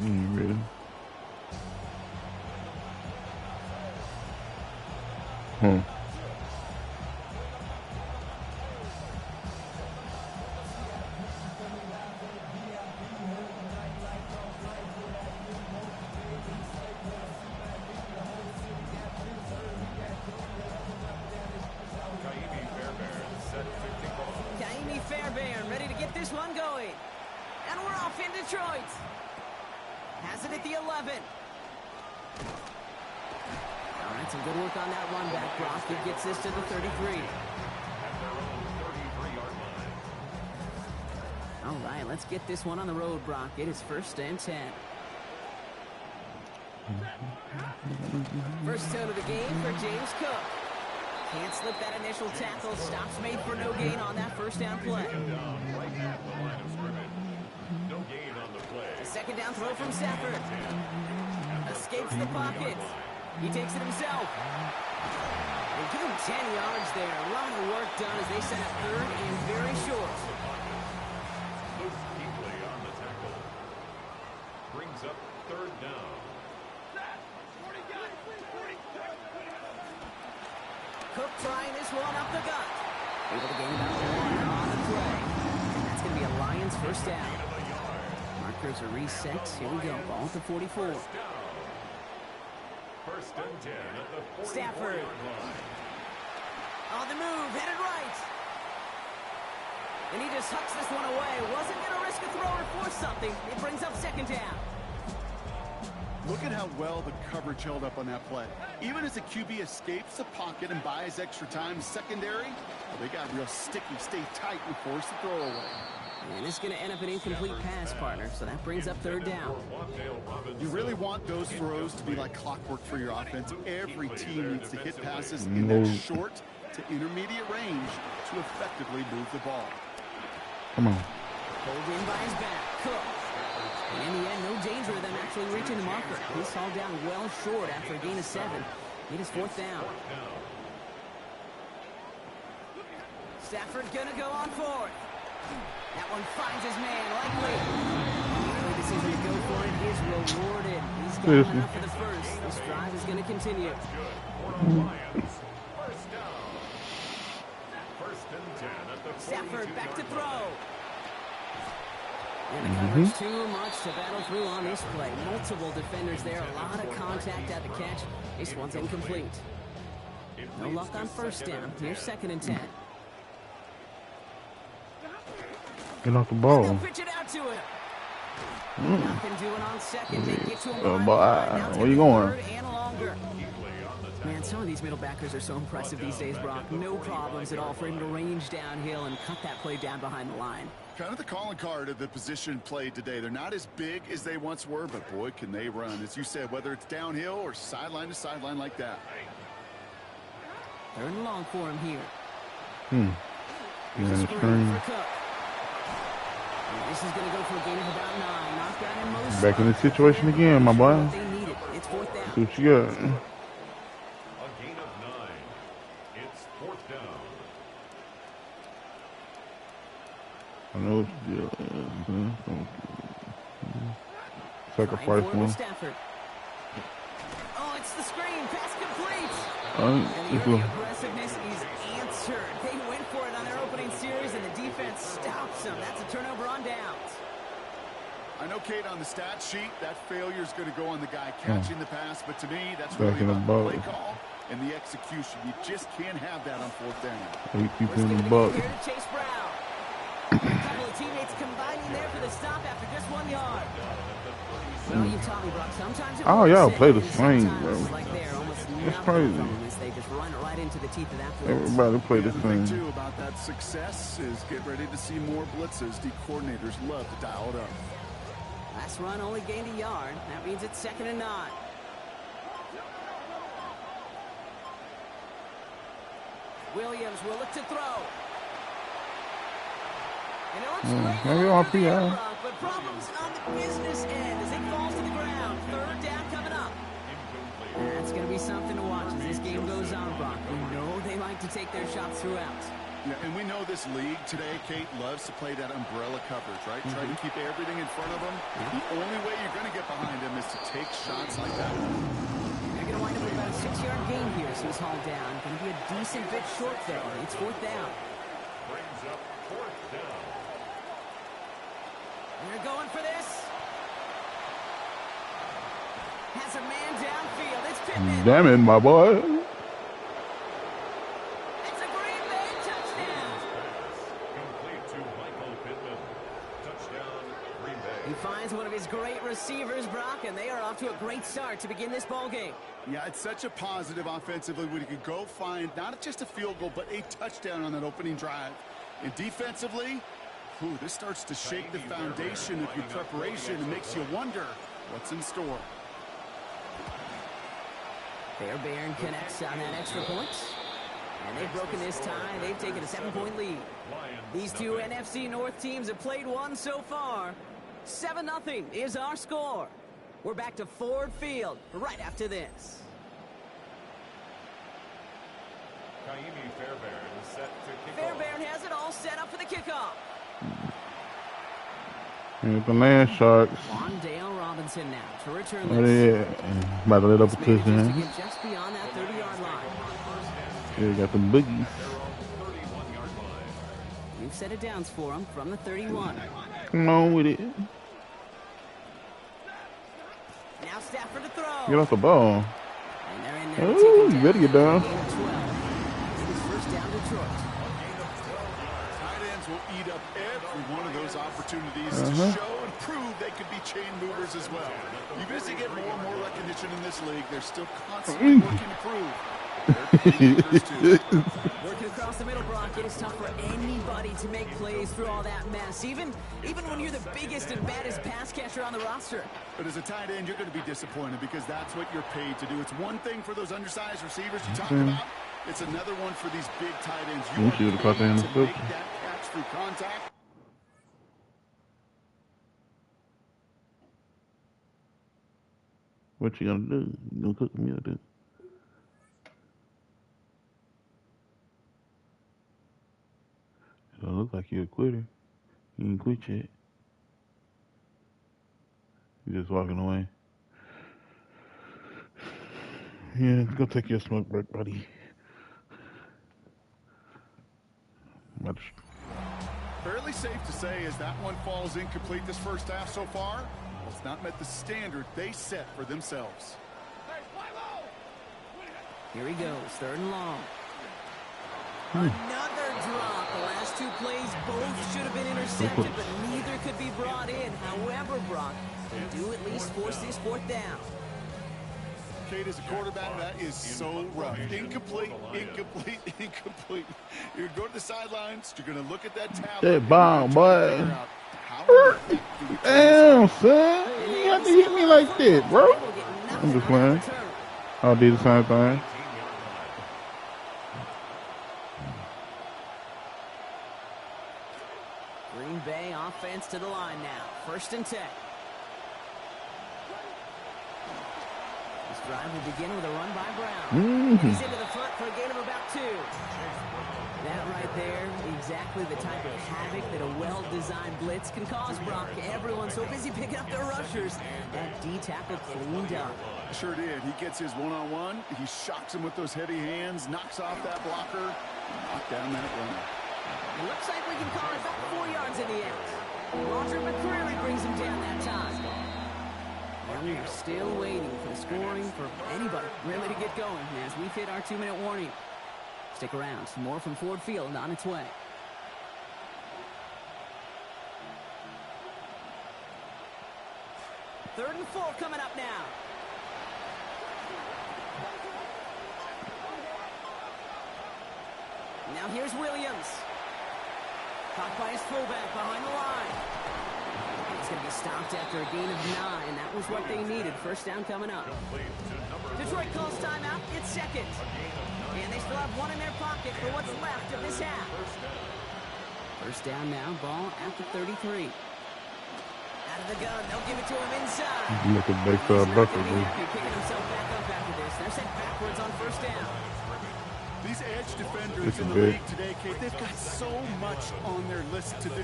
Really? Ready to get this one going. And we're off in Detroit. Has it at the 11. All right, some good work on that run back, Brock. It gets this to the 33. All right, let's get this one on the road, Brock. It is 1st and 10. First down of the game for James Cook. Can't slip that initial tackle. Stops made for no gain on that first down play. A second down throw from Stafford. Escapes the pocket. He takes it himself. They give him 10 yards there. A lot of work done as they set up 3rd and very short. On the tackle. Brings up 3rd down. Cook trying this one up the gut. Able to gain about 1 on the play. And that's going to be a Lions first down. Markers are reset. Here we go. Ball at the 44. 1st and 10 at the 44 Stafford. line. On the move, headed right. And he just hucks this one away. Wasn't going to risk a throw or force something. It brings up 2nd down. Look at how well the coverage held up on that play. Even as the QB escapes the pocket and buys extra time secondary, well, they got real sticky, stay tight, and force the throw away. And it's going to end up an incomplete pass, partner, so that brings up 3rd down. You really want those throws to be like clockwork for your offense. Every team needs to hit passes in that short to intermediate range to effectively move the ball. Come on. Pulled in by his back. Cook. And in the end, no danger of them actually reaching the marker. He's hauled down well short after a gain of 7. It is 4th down. Stafford gonna go on 4th. That one finds his man likely. The decision to go for it is rewarded. He's got enough for the first. This drive is going to continue. Stafford back to throw. And the coverage too much to battle through on this play. Multiple defenders there. A lot of contact at the catch. This one's incomplete. No luck on 1st down. Here's 2nd and 10. Get off the ball. Pitch it out to him. Nothing doing on 2nd. They get to him. Where you going? Man, some of these middle backers are so impressive these days, Brock. No problems at all for him to range downhill and cut that play down behind the line. Kind of the calling card of the position played today. They're not as big as they once were, but boy, can they run. As you said, whether it's downhill or sideline to sideline like that. 3rd and long for him here. He's for Cook. This is going to go for a gain of about 9. Knocked out in most. Back in the situation again, my boy. They need it. It's 4th down. See what you got. A gain of 9. It's 4th down. I know what you did. Sacrifice one. Stafford. Oh, it's the screen. Pass complete. And the aggressiveness is answered. They went for it on their opening series, and the defense stops them. That's a turnover on downs. I know, Kate, on the stat sheet, that failure is going to go on the guy catching the pass, but to me, that's really about the play call and the execution. You just can't have that on 4th down. He keeps in the buck. Here to Chase Brown. A couple of teammates combining there for the stop after just 1 yard. Well, you taught me, Brock. Sometimes y'all play the same, bro. Like it's crazy. They just run right into the teeth of that blitz. Everybody play the The same. thing, too, about that success is get ready to see more blitzes. The coordinators love to dial it up. Last run only gained a yard. That means it's 2nd and 9. Williams will look to throw. And it looks great maybe for the RPI. Brock, but problems on the business end as it falls to the ground. 3rd down coming up. That's going to be something to watch as this game goes on, Brock. We know they like to take their shots throughout. Yeah, and we know this league today, Kate, loves to play that umbrella coverage, right? Try to keep everything in front of them. The only way you're going to get behind take shots like that. They're going to wind up with about a 6-yard gain here as he's hauled down. Going to be a decent bit short, though. It's 4th down. Brings up 4th down. They're going for this. Has a man downfield. It's Pittman. Damn it, my boy. It's a Green Bay touchdown. Complete to Michael Pittman. Touchdown, Green Bay. He finds one of his great receivers, Brock, and they are off to a great start to begin this ball game. Yeah, it's such a positive offensively when you can go find not just a field goal, but a touchdown on that opening drive. And defensively, this starts to shake the foundation of your preparation and makes you wonder what's in store. Fairbairn connects on that extra point. And they've broken this tie. They've taken a 7-point lead. These two NFC North teams have played one so far. 7-0 is our score. We're back to Ford Field right after this. Kaimi Fairbairn is set to kick Fairbairn has it all set up for the kickoff. Here's the Land Sharks. Wandale Robinson now to return Oh, this. yeah. About to let up a Manages to touchdown. get just beyond that 30-yard line. Yeah, got the boogies. They're on the 31-yard line. We've set it down for him from the 31. Come on with it. Now Stafford to throw. Get off the ball. And they're in there to Ooh, take you him better get down. Gain of 12. It is first down Detroit. Tight ends will eat up every one of those opportunities to show and prove they could be chain movers as well. Even as they get more and more recognition in this league, they're still constantly working to prove. Working across the middle, Brock, it is tough for anybody to make plays through all that mess, even when you're the biggest and baddest pass catcher on the roster. But as a tight end, you're going to be disappointed because that's what you're paid to do. It's one thing for those undersized receivers you talked about. It's another one for these big tight ends. You should have caught that in the to make that catch through contact. What you gonna do? You gonna cook me or do? It don't look like you're a quitter. You ain't quit yet. You just walking away. Yeah, go take your smoke break, buddy. Fairly safe to say as that one falls incomplete this first half so far, it's not met the standard they set for themselves. Here he goes, 3rd and long. Another drop. The last two plays both should have been intercepted, but neither could be brought in. However, Brock, they do at least force this 4th down. Kate, as a quarterback, that is so rough. Incomplete, incomplete, incomplete. You're going to go to the sidelines. You're going to look at that tablet. That bomb, boy. Damn, son. You have to hit me like that, bro. I'm just playing. I'll do the same thing. Green Bay offense to the line now. 1st and 10. This drive will begin with a run by Brown. And he's into the front for a gain of about 2. That right there, exactly the type of havoc that a well-designed blitz can cause, Brock. Everyone's so busy picking up their rushers. That D tackle cleaned up. Sure did. He gets his one-on-one. He shocks him with those heavy hands, knocks off that blocker, knock down that runner. It looks like we can call it back 4 yards in the end. Roger McCreary brings him down that time. And we are still waiting for the scoring for anybody really to get going as we've hit our 2-minute warning. Stick around. Some more from Ford Field on its way. Third and 4 coming up now. Now here's Williams. Caught by his fullback behind the line. He's going to be stopped after a gain of 9. That was what they needed. First down coming up. Detroit calls timeout. It's 2nd. And they still have one in their pocket for what's left of this half. First down now. Ball at the 33. Out of the gun. They'll give it to him inside. Look at Baker Bucker, dude. Picking himself back up after this. They're sent backwards on first down. These edge defenders in the league today, Kate, they've got so much on their list to do.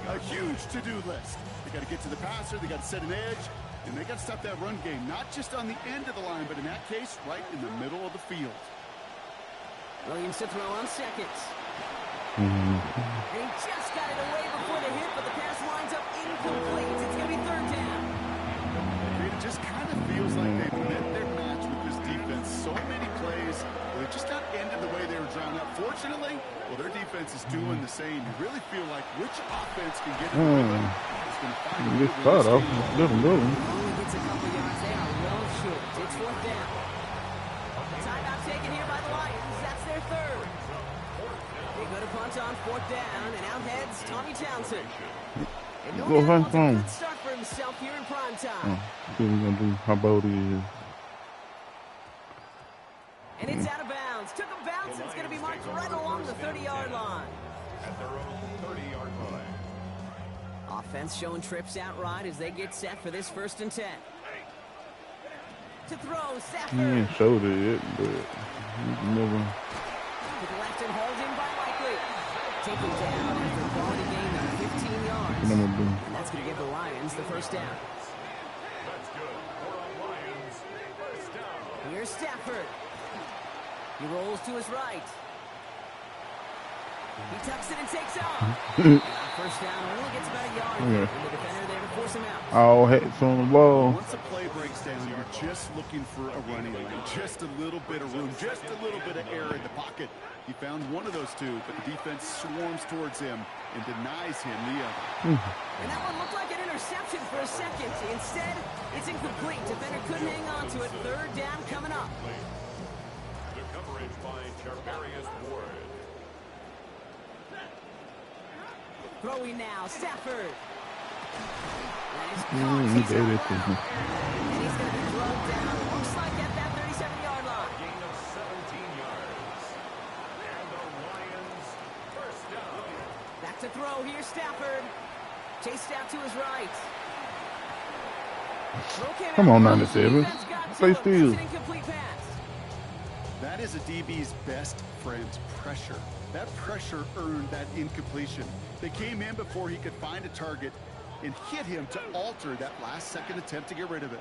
A huge to-do list. They got to get to the passer. They got to set an edge. And they got to stop that run game, not just on the end of the line, but in that case, right in the middle of the field. Williams to throw on seconds. And he just got it away before the hit, but the pass winds up incomplete. It's going to be third down. It just kind of feels like they've met their match with this defense. So many plays, they just got ended the way they were drawn up. Fortunately, well, their defense is doing the same. You really feel like which offense can get it with them is going to find a This start off little. Only gets a couple yards. They are well short. It's fourth down. Timeout taken here by the Lions. That's their third. They go to punt on fourth down, and out heads Tommy Townsend. And no doubt wants a good start for himself here in prime time. See what we're gonna do. How bold he is. And it's out of bounds. Took a bounce. It's going to be marked right along the 30-yard line. At their own 30-yard line. Offense showing trips out right as they get set for this 1st and 10. To throw, He Stafford. ain't showed it yet, but he's never. To the left and hauled in by Likely. Taken down after a quality gain of 15 yards. And that's going to give the Lions the first down. That's good for the Lions. First down. Here's Stafford. He rolls to his right. He tucks it and takes off. First down, only gets about a yard. And the defender there to force him out. All hits on the ball. Once a play breaks down, you're just looking for a running lane. Just a little bit of room, just a little bit of air in the pocket. He found one of those two, but the defense swarms towards him and denies him the other. And that one looked like an interception for a second. Instead, it's incomplete. Defender couldn't hang on to it. Third down coming up. The coverage by Charvarius Ward. Throwing now, Stafford. That is He caught. gave it to him. And he's going to be drugged down. Looks like at that 37-yard line. Gain of 17 yards. And the Lions first down. Back to throw. Here's Stafford. Chased out to his right. Come on, 97. Stay still. That is a DB's best friend, pressure. That pressure earned that incompletion. They came in before he could find a target and hit him to alter that last-second attempt to get rid of it.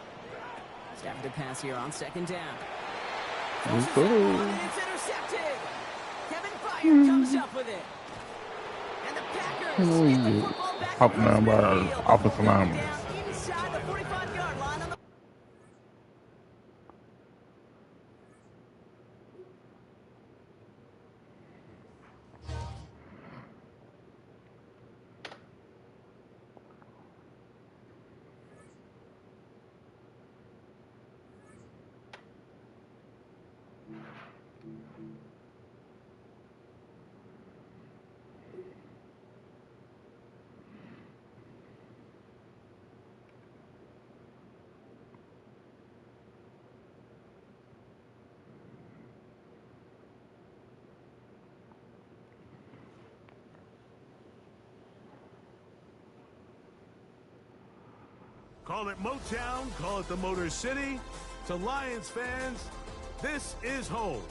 Stafford to pass here on 2nd down. Let's And go. it's intercepted. Kevin Byard comes up with it. And the Packers get the football back Hopping down by our the field. offensive lineman. Down inside the 45-yard line on the Call it Motown, call it the Motor City. To Lions fans, this is home.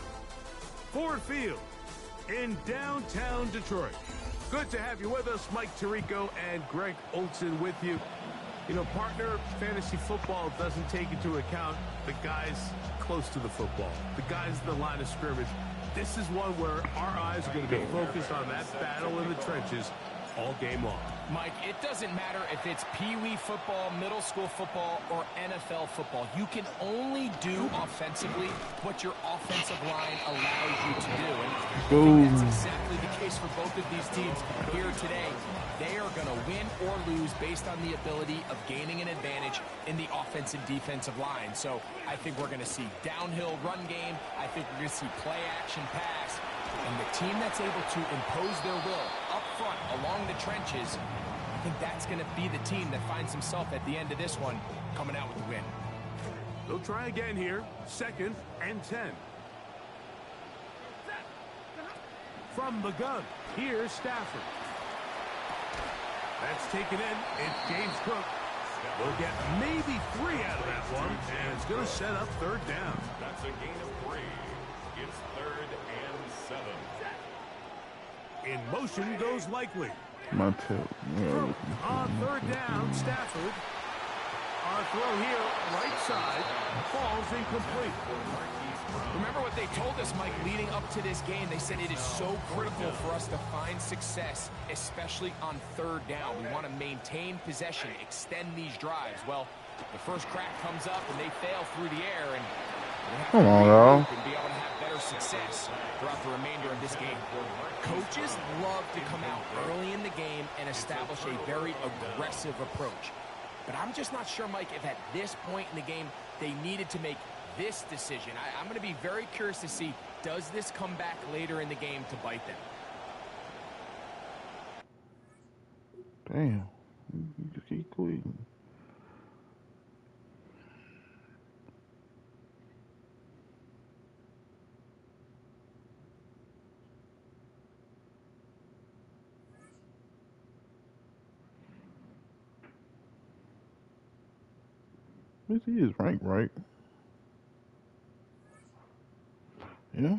Ford Field in downtown Detroit. Good to have you with us. Mike Tirico and Greg Olson with you. You know, partner, fantasy football doesn't take into account the guys close to the football, the guys in the line of scrimmage. This is one where our eyes are going to be focused on that battle in the trenches all game long. Mike, it doesn't matter if it's Pee-wee football, middle school football, or NFL football. You can only do offensively what your offensive line allows you to do. And I think that's exactly the case for both of these teams here today. They are going to win or lose based on the ability of gaining an advantage in the offensive defensive line. So I think we're going to see downhill run game. I think we're going to see play action pass. And the team that's able to impose their will up front along the trenches, I think that's going to be the team that finds himself at the end of this one coming out with the win. They'll try again here. 2nd and 10. From the gun, here's Stafford. That's taken in. It's James Cook. We'll get maybe 3 out of that one, and it's going to set up 3rd down. That's a gain of 3. It's 3rd and 7. In motion goes Likely. My tail. On 3rd down, Stafford. Our throw here, right side, falls incomplete. Remember what they told us, Mike, leading up to this game. They said it is so critical for us to find success, especially on third down. We want to maintain possession, extend these drives. Well, the first crack comes up and they fail through the air, and we have Come to on, regroup y'all. and be able to have better success throughout the remainder of this game. Coaches love to come out early in the game and establish a very aggressive approach. But I'm just not sure, Mike, if at this point in the game they needed to make this decision. I'm going to be very curious to see, does this come back later in the game to bite them? Damn. You just keep tweeting. This is ranked, right? Yeah.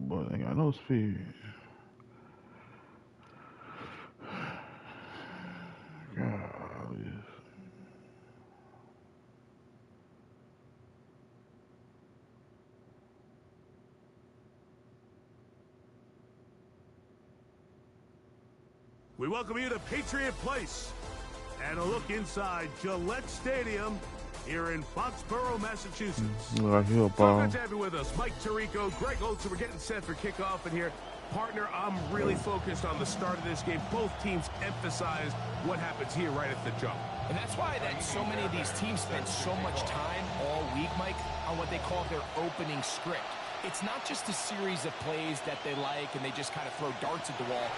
But I got no speed. God, yes. We welcome you to Patriot Place and a look inside Gillette Stadium here in Foxborough, Massachusetts. Like So ball. good to have you with us. Mike Tirico, Greg Olson. We're getting set for kickoff in here. Partner, I'm really focused on the start of this game. Both teams emphasize what happens here right at the jump. And that's why that so many of these teams spend so much time all week, Mike, on what they call their opening script. It's not just a series of plays that they like and they just kind of throw darts at the wall.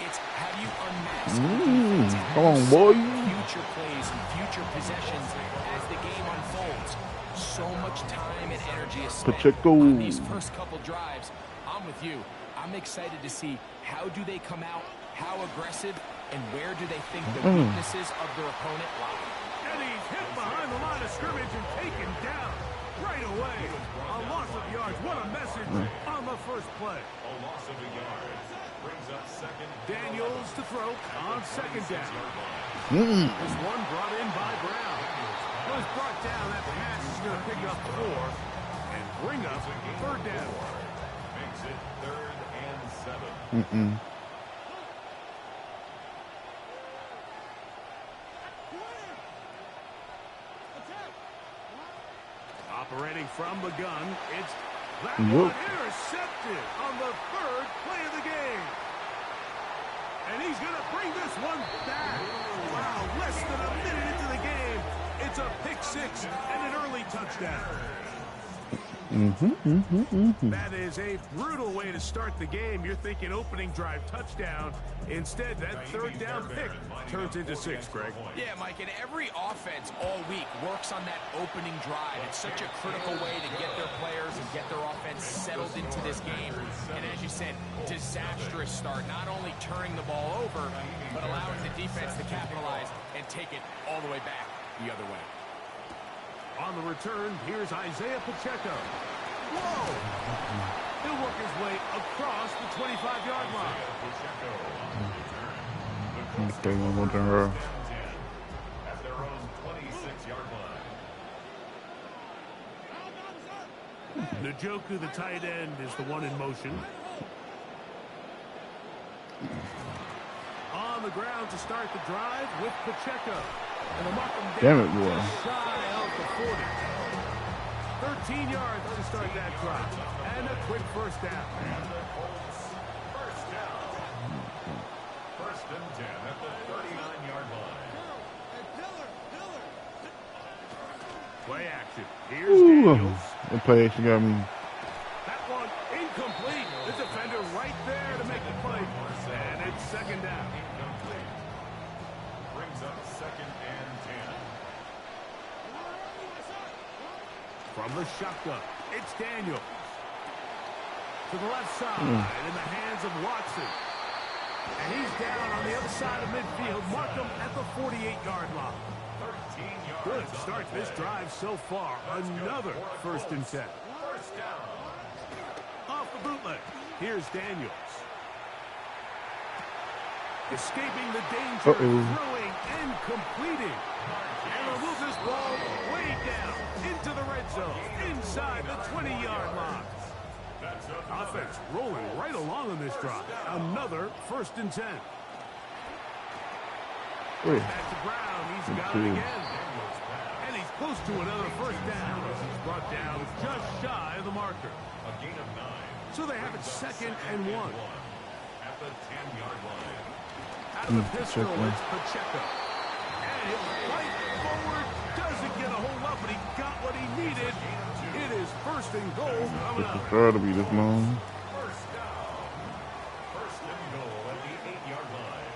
It's how do you unmask the defense and Come on, set boy. future plays and future possessions as the game unfolds. So much time and energy is spent Pacheco. on these first couple drives. I'm with you. I'm excited to see how do they come out, how aggressive, and where do they think the weaknesses of their opponent lie. And he's hit behind the line of scrimmage and taken down right away. A loss of yards. What a message on the first play. A loss of a yard. Brings up second. Daniels to throw on second down. This one brought in by Brown. Was brought down. That pass is going to pick up 4 and bring up third down. Makes it 3rd and 7. Operating from the gun, it's that one intercepted on the 3rd play of the game. And he's going to bring this one back. Wow, less than a minute into the game. It's a pick 6 and an early touchdown. That is a brutal way to start the game. You're thinking opening drive touchdown. Instead, that 3rd down pick turns into 6, Greg. Yeah, Mike, and every offense all week works on that opening drive. It's such a critical way to get their players and get their offense settled into this game. And as you said, disastrous start, not only turning the ball over, but allowing the defense to capitalize and take it all the way back the other way. On the return, here's Isaiah Pacheco. Whoa! He'll work his way across the 25-yard line. Okay, one more than her. At their own 26-yard line. Njoku, the tight end, is the one in motion. On the ground to start the drive with Pacheco. And the mark him down. Damn it, boy. Just shy of the 40. 13 yards to start that drive. And a quick first down. And the Colts, first down. 1st and 10 at the 39-yard line. Play action. Here's Daniels. The play actually got me. That one incomplete. The defender right there to make the play. And it's 2nd down. Incomplete. Brings up 2nd and 10. From the shotgun, it's Daniels. To the left side, in the hands of Watson. And he's down on the other side of midfield. Mark him at the 48-yard line. 13 yards. Good start to this drive so far. Another 1st and 10. First down. Off the bootleg, here's Daniels. Escaping the danger, throwing and completing. And they'll move this ball way down into the red zone, inside the 20-yard line. Offense rolling right along on this drive. Another 1st and 10. Back to Brown. He's got it again. And he's close to another 1st down. He's brought down just shy of the marker. A gain of 9. So they have it 2nd and 1. At the 10-yard line. Out of the pistol, it's Pacheco. And his right forward doesn't get a whole lot, but he got what he needed. It is 1st and goal coming up. Try to be this long. First down. 1st and goal at the 8-yard line.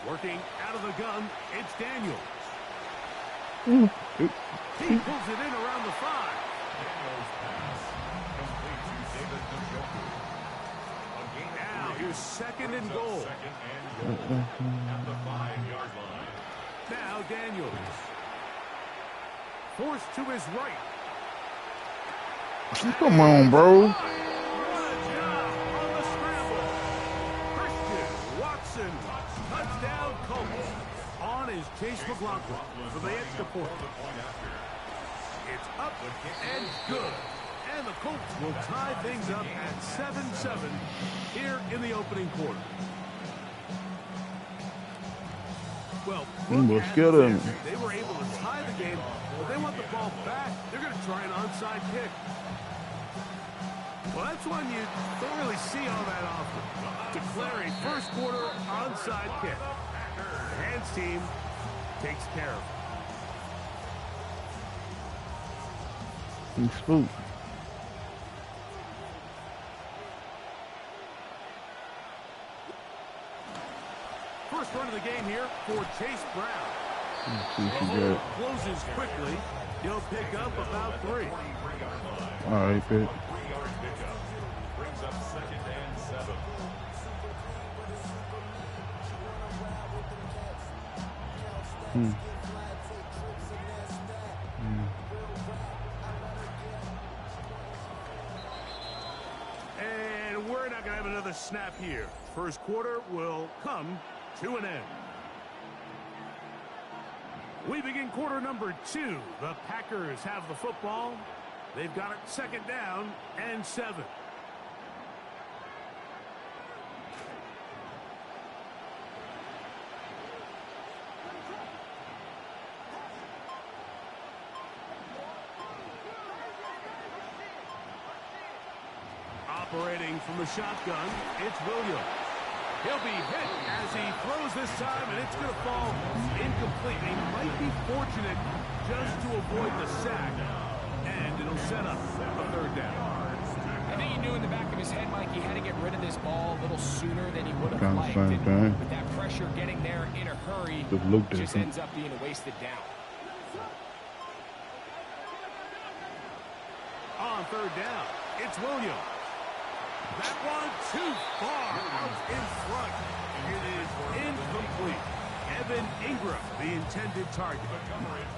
Working out of the gun, it's Daniels. He pulls it in around the 5. Daniels pass. Complete to David Njoku. A gain of Now 3. here's 2nd and goal. 2nd and goal at the 5-yard line. Now Daniels. Forced to his right. Come on, bro. What a job on the scramble. Christian Watson. Touchdown Colts. On is Chase McLaughlin for the extra point. It's up and good. And the Colts will tie things up at 7-7 here in the opening quarter. Well, look at them. They were able to tie the game, but they want the ball back. They're going to try an onside kick. Well, that's one you don't really see all that often. Declare a 1st quarter onside kick. The hands team takes care of it. He's spooked. First run of the game here for Chase Brown. Let's see what The you hole closes quickly. He'll pick up about 3. got. All right, pick. 3-yard pickup. Brings up 2nd and 7. And we're not going to have another snap here. 1st quarter will come to an end. We begin quarter number 2. The Packers have the football. They've got it 2nd down and 7. Operating from the shotgun, it's Williams. He'll be hit as he throws this time, and it's going to fall incomplete. He might be fortunate just to avoid the sack, and it'll set up a 3rd down. I think he knew in the back of his head, Mike, he had to get rid of this ball a little sooner than he would have Kind of liked. same thing. With that pressure getting there in a hurry, Just looked just different. ends up being a wasted down. On 3rd down, it's Williams. That one too far out in front. It is incomplete. Evan Ingram, the intended target.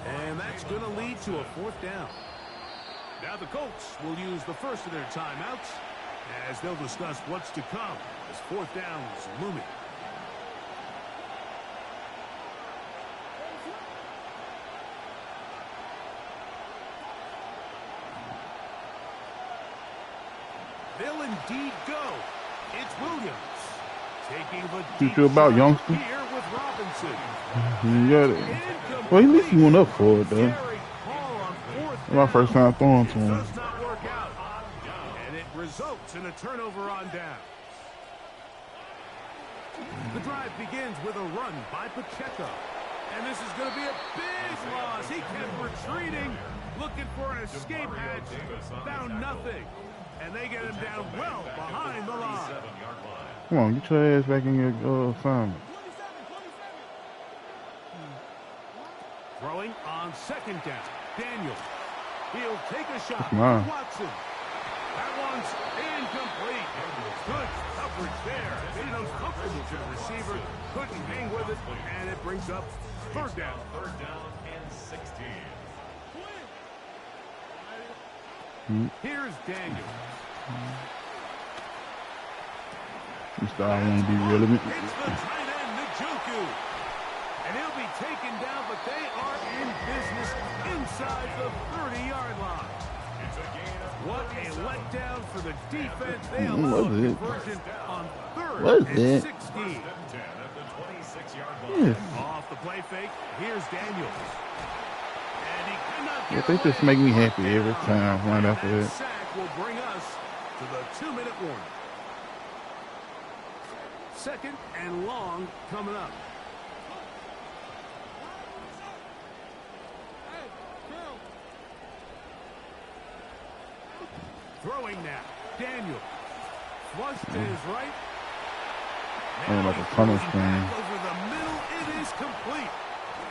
And that's going to lead to a 4th down. Now the Colts will use the first of their timeouts as they'll discuss what's to come as 4th down is looming. They'll indeed go. It's Williams taking the What you about, youngster? here with Robinson. You got it. Well, at least he went up for it, though. My first time throwing to him. Does not work out, and it results in a turnover on down. The drive begins with a run by Pacheco, and this is going to be a big loss. He kept retreating, looking for an escape hatch, found nothing, and they get him down well behind the line. Come on, get your ass back in your assignment. Throwing on 2nd down, Daniels. He'll take a shot. Mine. Watson. That one's incomplete. Good coverage there. Made it uncomfortable to the receiver. Couldn't hang with it, and it brings up 3rd down. 3rd down and 16. Here's Daniels. I want to be relevant. It's the tight end, Njoku. And he'll be taken down, but they are in business inside the 30-yard line. What a letdown for the defense. They allow a conversion on 3rd and 16. Yes. Off the play fake, here's Daniels. And he cannot get They just make me happy every time right after that that. sack will bring us to the 2-minute warning. 2nd and long coming up. Throwing now, Daniel. Flush to his right. Like a tunnel screen. Over the middle, it is complete.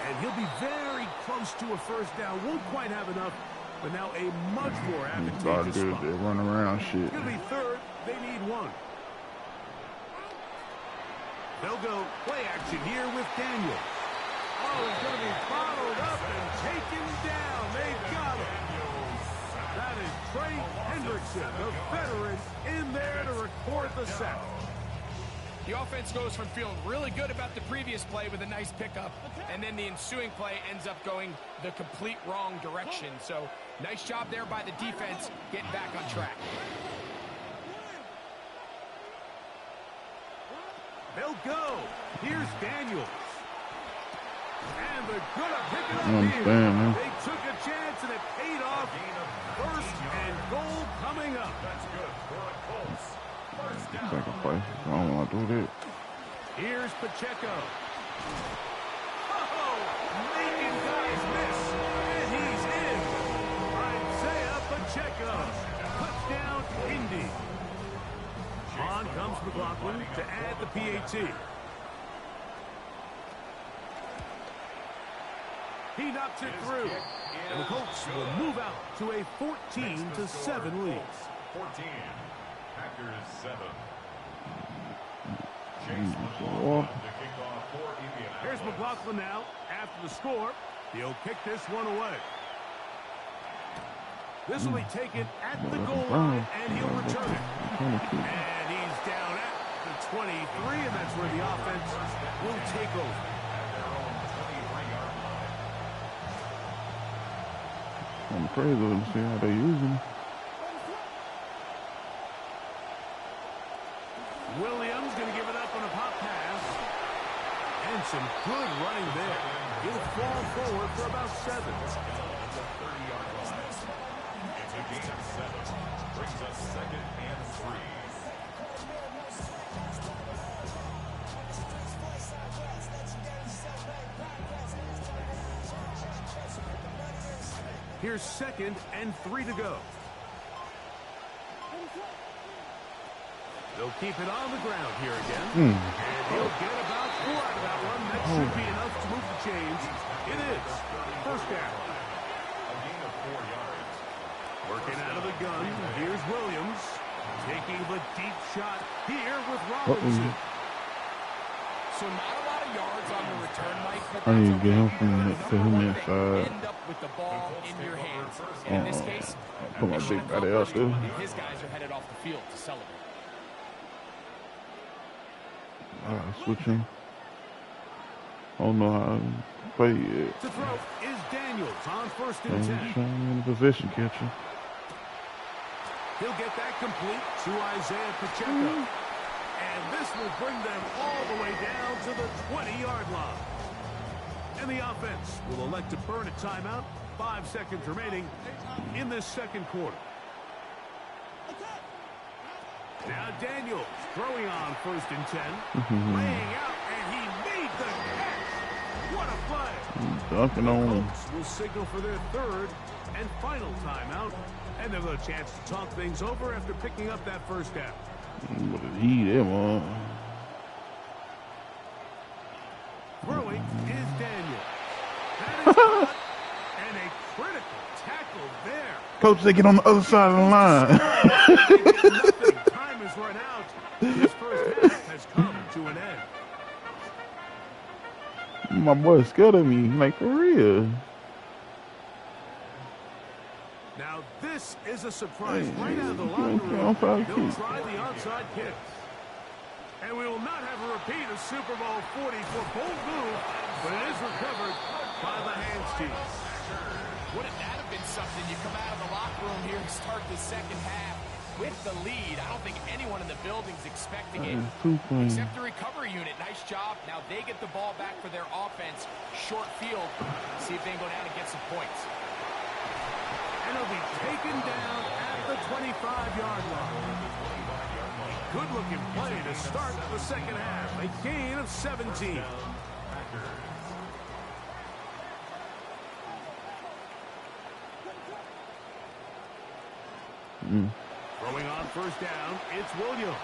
And he'll be very close to a first down. Won't quite have enough, but now a much more advantageous spot. They run around shit. It's going to be 3rd. They need 1. They'll go play action here with Daniel. Oh, he's going to be bottled up and taken down. They've got him. That is Trey Hendrickson, the veteran, in there to record the sack. The offense goes from feeling really good about the previous play with a nice pickup, and then the ensuing play ends up going the complete wrong direction. So, nice job there by the defense getting back on track. They'll go. Here's Daniels. And they're going to pick it up here. Man. They took a chance, and it paid off. 1st and goal coming up. That's good for a Colts. First down. Sacrifice. I don't want to do that. Here's Pacheco. Oh, making guys miss. And he's in. Isaiah Pacheco. Touchdown, Indy. On comes McLaughlin to add the PAT. He knocks it through. And the Colts will move out to a 14-7 lead. 14. Packers 7. Chase McLaughlin to kick off for Indianapolis. Here's McLaughlin now after the score. He'll kick this one away. This will be taken at the goal line, and he'll return it. And he's down at the 23, and that's where the offense will take over. I'm crazy to see how they use him. Williams going to give it up on a pop pass. And some good running there. He'll fall forward for about 7. It's a gain of 7. Brings us 2nd and 3. Here's 2nd and 3 to go. They'll keep it on the ground here again. And he'll get about 4 out of that one. That should be enough to move the chains. It is. First down. A gain of 4 yards. Working out of the gun. Here's Williams. Taking the deep shot here with Robinson. So not a lot of yards on the return, Mike. But I need to get him okay from because to him number one, inside. End up with the ball in your hands. And in this case, Put my big body out there. his guys are headed off the field to celebrate. Switching. I don't know how to play yet. To throw is Daniels on 1st and 10. I'm in possession catcher. He'll get that complete to Isaiah Pacheco. And this will bring them all the way down to the 20-yard line. And the offense will elect to burn a timeout. 5 seconds remaining in this 2nd quarter. Now Daniels throwing on 1st and 10. Laying out, and he made the catch. What a play. Dunking on him. Colts will signal for their 3rd and final timeout. And they'll have a chance to talk things over after picking up that first down. What did he them on? Throwing is Daniel. That is caught, and a critical tackle there. Coach, they get on the other side of the line. Nothing. Time is run out. This first half has come to an end. My boy scared of me, like for real. Now this is a surprise Hey, right out of the you locker ain't room. foul They'll kick. try the onside kick. And we will not have a repeat of Super Bowl 40 for bold move, but it is recovered by the hands team. Wouldn't that have been something? You come out of the locker room here and start the second half with the lead. I don't think anyone in the building's expecting it, except the recovery unit. Nice job. Now they get the ball back for their offense. Short field. See if they can go down and get some points. And he'll be taken down at the 25-yard line. Good-looking play to start the second half. A gain of 17. Throwing on first down, it's Williams.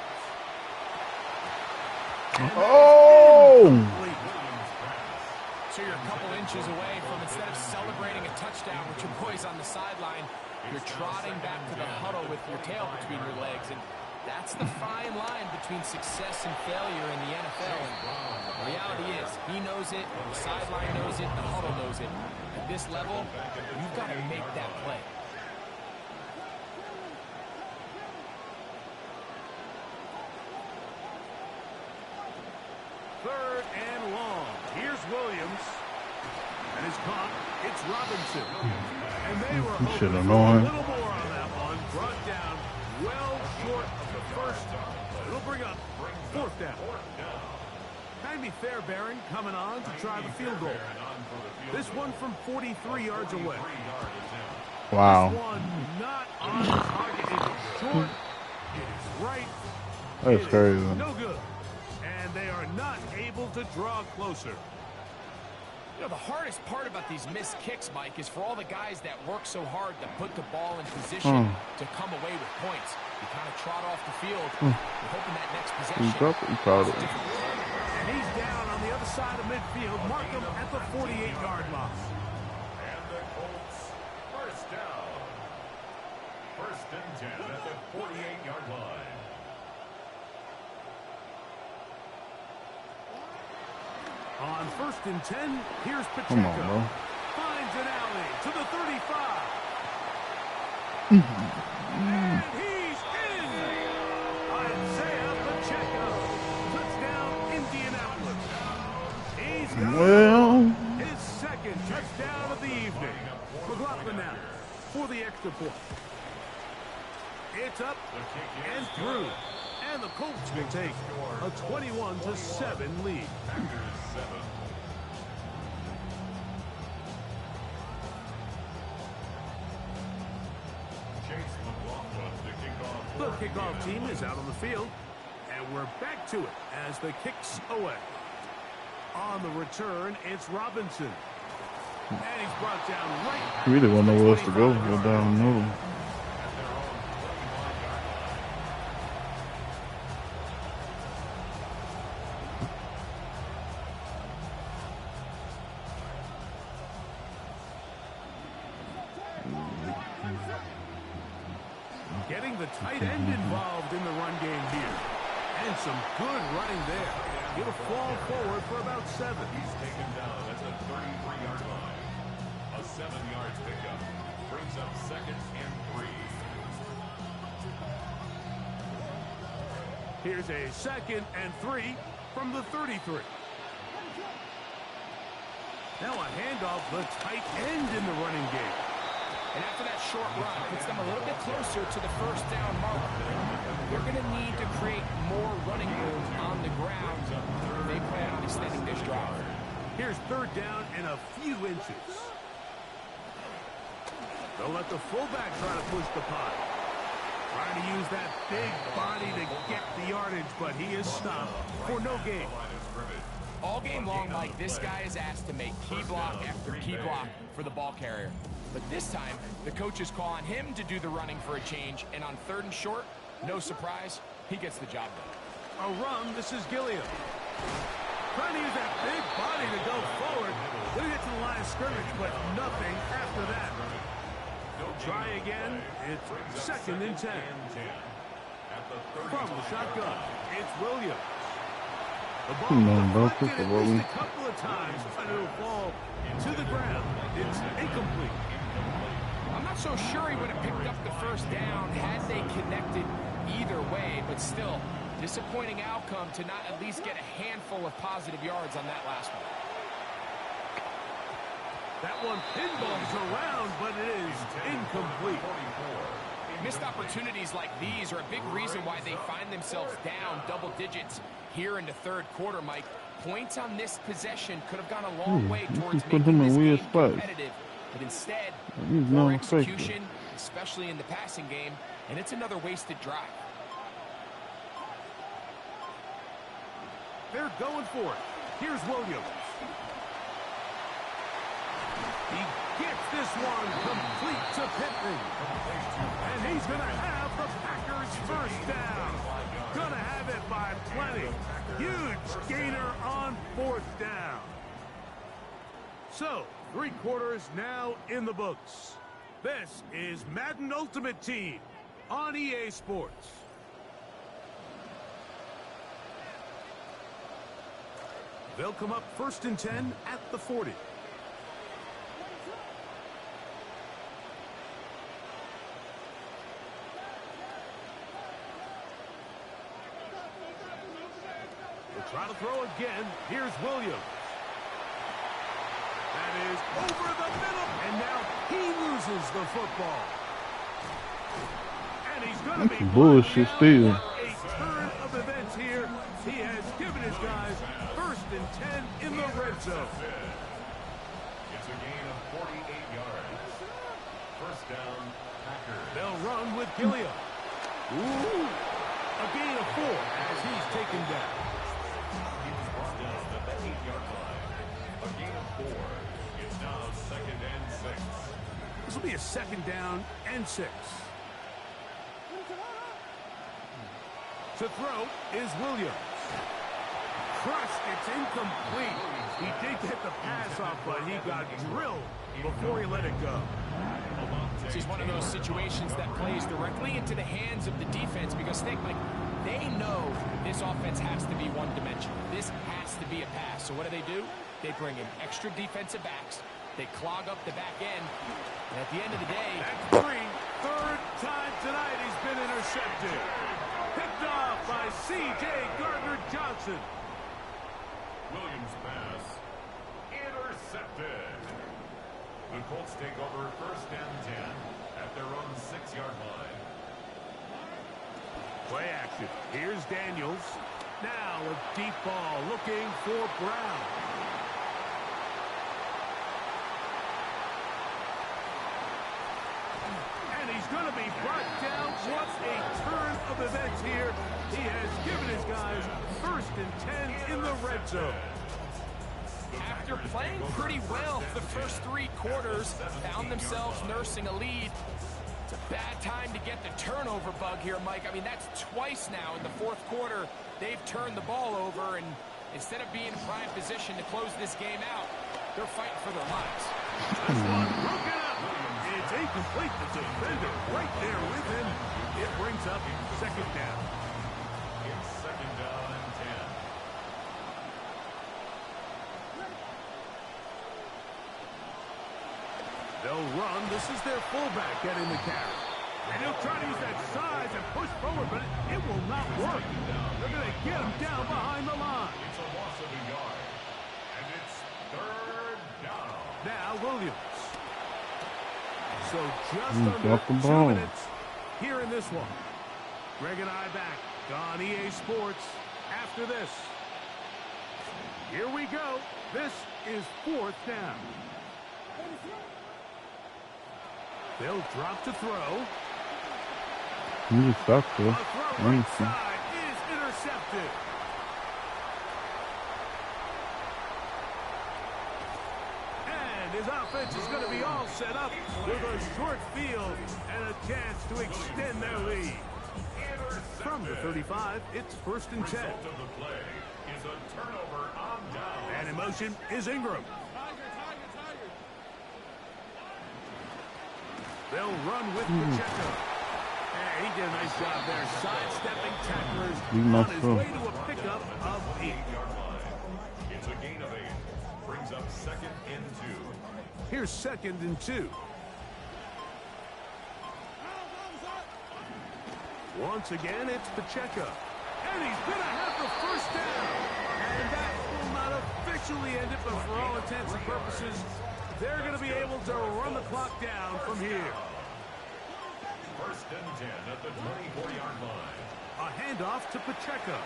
So you're a couple inches away from, instead of celebrating a touchdown with your boys on the sideline, you're trotting back to the huddle with your tail between your legs. And that's the fine line between success and failure in the NFL. And the reality is, he knows it, the sideline knows it, the huddle knows it. At this level, you've got to make that play. Third and long. Here's Williams. And his caught. It's Robinson. And they were hoping for a little more on that one. Brought down well short of the first. It'll bring up fourth down. Kind of be fair, Barron, coming on to try the field goal. This one from 43 yards away. Wow. This one not on target. It is short. It is right. That's crazy. No good. And they are not able to draw closer. You know, the hardest part about these missed kicks, Mike, is for all the guys that work so hard to put the ball in position to come away with points. You kind of trot off the field. You're hoping that next possession. And he's down on the other side of midfield. Mark him at the 48-yard line. And the Colts, first down. First and 10 at the 48-yard line. On first and 10, here's Pacheco. Come on, bro. Finds an alley to the 35. And he's in. Isaiah Pacheco. Touchdown, Indianapolis. He's got his second touchdown of the evening. McLaughlin now for the extra point. It's up and through. And the Colts will take a 21-7 lead. The kickoff team is out on the field, and we're back to it as the kicks away. On the return, it's Robinson. And he's brought down right. He really won't know where else to go. Go down the middle. Getting the tight end involved in the run game here. And some good running there. He'll fall forward for about 7. He's taken down at the 33-yard line. A 7-yard pickup brings up second and 3. Here's a second and 3 from the 33. Now a handoff, the tight end in the running game. And after that short run, puts them a little bit closer to the first down mark. They're going to need to create more running room on the ground if they plan on extending this drive. Here's third down and a few inches. They'll let the fullback try to push the pot. Trying to use that big body to get the yardage, but he is stopped for no gain. All game long, Mike, this guy is asked to make key block after key block for the ball carrier. But this time, the coaches call on him to do the running for a change, and on third and short, no surprise, he gets the job done. A run, this is Gilliam. Trying to use that big body to go forward. Gonna get to the line of scrimmage, but nothing after that. Try again, it's second and 10. From the shotgun, it's Williams. The ball deflected at least a couple of times, but it'll fall to the ground. It's incomplete. I'm not so sure he would have picked up the first down had they connected either way, but still, Disappointing outcome to not at least get a handful of positive yards on that last one. That one pinballs around, but it is incomplete. Missed opportunities like these are a big reason why they find themselves down double digits here in the third quarter, Mike. Points on this possession could have gone a long way towards making this game competitive. But instead, poor execution, especially in the passing game, and it's another wasted drive. They're going for it. Here's Williams. He gets this one complete to Pittman. And he's going to have the Packers first down. Going to have it by plenty. Huge gainer on fourth down. So, 3 quarters now in the books. This is Madden Ultimate Team on EA Sports. They'll come up 1st and 10 at the 40. We'll try to throw again. Here's Williams. That is over the middle, and now he loses the football. And he's going to be bullshit still. A turn of events here. He has given his guys 1st and 10 in the red zone. It's a gain of 48 yards. First down, Packers. They'll run with Gilliam. Ooh, a gain of 4 as he's taken down. He was brought down at the 8-yard line. A gain of 4. It's now 2nd and 6. This will be a 2nd down and 6. To throw is Williams. Crushed, it's incomplete. He did get the pass off, but he got drilled before he let it go. This is one of those situations that plays directly into the hands of the defense because think, like, they know this offense has to be one-dimensional. This has to be a pass. So what do? They bring in extra defensive backs. They clog up the back end. And at the end of the day... That's 3. 3rd time tonight he's been intercepted. Picked off by C.J. Gardner-Johnson. Williams pass. Intercepted. The Colts take over 1st and 10 at their own 6-yard line. Play action. Here's Daniels. Now a deep ball looking for Brown. And he's going to be brought down. What a turn of events here. He has given his guys 1st and 10 in the red zone. After playing pretty well for the first 3 quarters, found themselves nursing a lead. It's a bad time to get the turnover bug here, Mike. I mean, that's twice now in the 4th quarter. They've turned the ball over, and instead of being in prime position to close this game out, they're fighting for their lives. This one broken up. It's incomplete. The defender right there with him. It brings up 2nd down. It's 2nd down and 10. They'll run. This is their fullback getting the carry. And he'll try to use that size and push forward, but it will not work. They're going to get him down behind the line. It's a loss of a yard. And it's 3rd down. Now Williams. So just under 2 minutes here in this one. Greg and I back on EA Sports after this. Here we go. This is 4th down. They'll drop to throw. You just suck, though. A throw right side is intercepted. And his offense is going to be all set up with a short field and a chance to extend their lead. From the 35, it's 1st and 10. Result of the play is a turnover on down. And in motion is Ingram. They'll run with Pacheco. And he did a nice job there, sidestepping tacklers on his way to a pickup of 8. 8-yard line. It's a gain of 8. Brings up 2nd and 2. Here's 2nd and 2. Once again, it's Pacheco. And And he's going to have the first down. And that will not officially end it, but for all intents and purposes, they're going to be able to run the clock down from here. First and 10 at the 24-yard line. A handoff to Pacheco.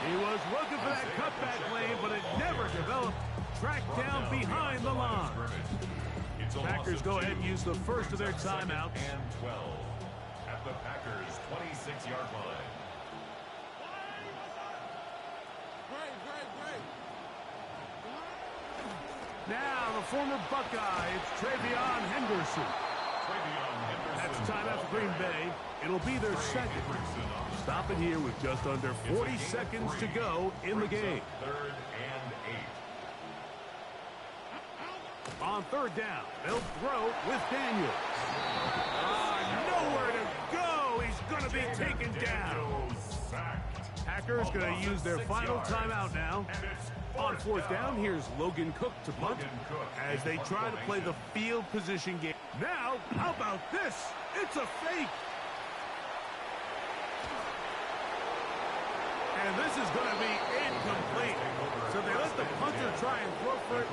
He was looking for that cutback lane, but it never developed. Tracked down behind the line. Packers go ahead and use the first of their timeouts. And 12 at the Packers' 26-yard line. Now the former Buckeye, it's Travion Henderson. That's timeout for Green Bay. It'll be their second. Stop it here with just under 40 seconds to go in the game. Third and 8. On third down, they'll throw with Daniels. Nowhere to go. He's going to be taken down. Packers going to use their final timeout now. On fourth down, here's Logan Cook to punt as they try to play the field position game. Now, how about this? It's a fake. And this is going to be incomplete. So they let the punter try and throw for it.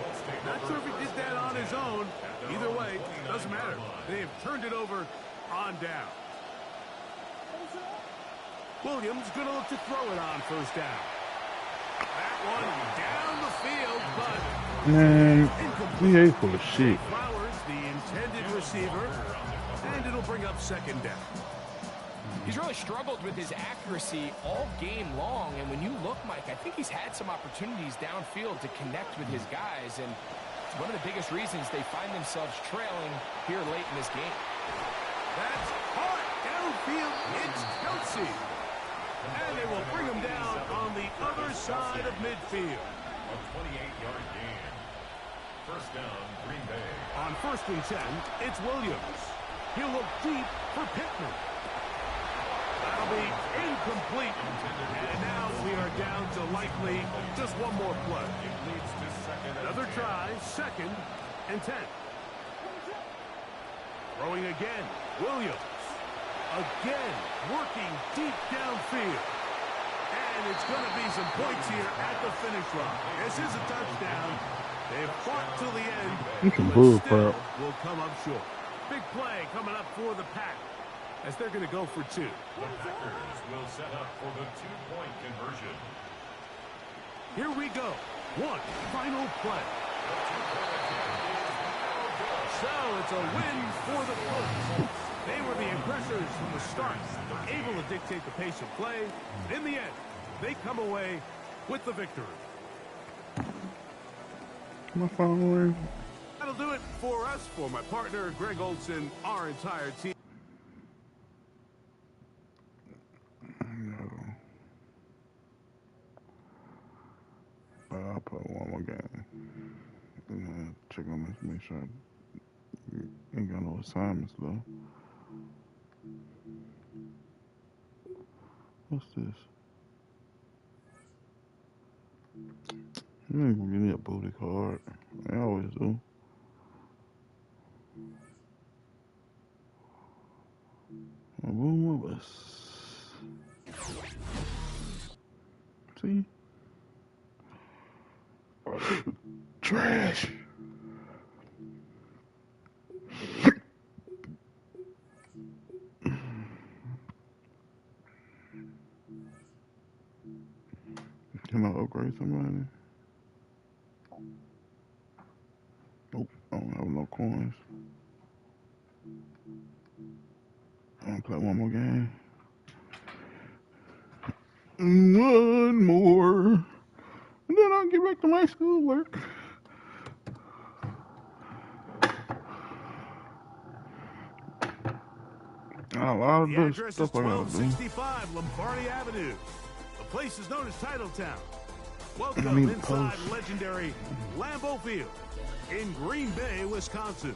Not sure if he did that on his own. Either way, doesn't matter. They have turned it over on down. Williams going to look to throw it on first down. That one down the field, but Man, he ain't full of shit. Flowers, the intended receiver, and it'll bring up second down. He's really struggled with his accuracy all game long, and when you look, Mike, I think he's had some opportunities downfield to connect with his guys, and it's one of the biggest reasons they find themselves trailing here late in this game. That's hard downfield. It's Kelsey. And they will bring him down on the other side of midfield. A 28-yard gain. First down, Green Bay. On first and 10, it's Williams. He'll look deep for Pittman. That'll be incomplete. And now we are down to likely just one more play. It leads to second. Another try, second and 10. Throwing again, Williams. Again, working deep downfield. And it's going to be some points here at the finish line. This is a touchdown. They've fought till the end, but still will come up short. Big play coming up for the Pack as they're going to go for two. The Packers will set up for the two-point conversion. Here we go. One final play. So it's a win for the Colts. They were the aggressors from the start, able to dictate the pace of play. In the end, they come away with the victory. My phone ring. That'll do it for us, for my partner, Greg Olson, our entire team. No. But I'll put one more game. And then check on this, make sure I ain't got no assignments though. What's this? I'm gonna give me a booty card. I always do. A boom of us. See? Trash. Can I upgrade somebody? Nope, I don't have no coins. I'm gonna play one more game. One more. And then I'll get back to my schoolwork. A lot of The good address is stuff I gotta do. 1265 Lombardi Avenue. The place is known as Titletown. Welcome need inside post. legendary Lambeau Field in Green Bay, Wisconsin.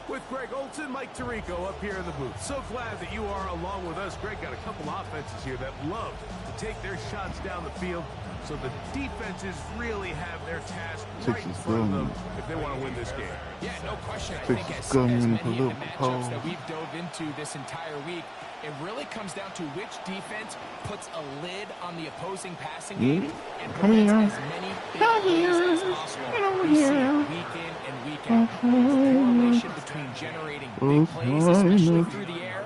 With Greg Olson, Mike Tirico up here in the booth. So glad that you are along with us. Greg got a couple offenses here that love to take their shots down the field. So the defenses really have their task right Texas in front of them government. if they want to win this game. Yeah, no question. I Texas think as government many of the political matchups polls. that we've dove into this entire week, it really comes down to which defense puts a lid on the opposing passing game and Come prevents here. as many big Come plays here. as possible. Get over We see here. it week in and week out. The correlation between generating big plays, especially through the air,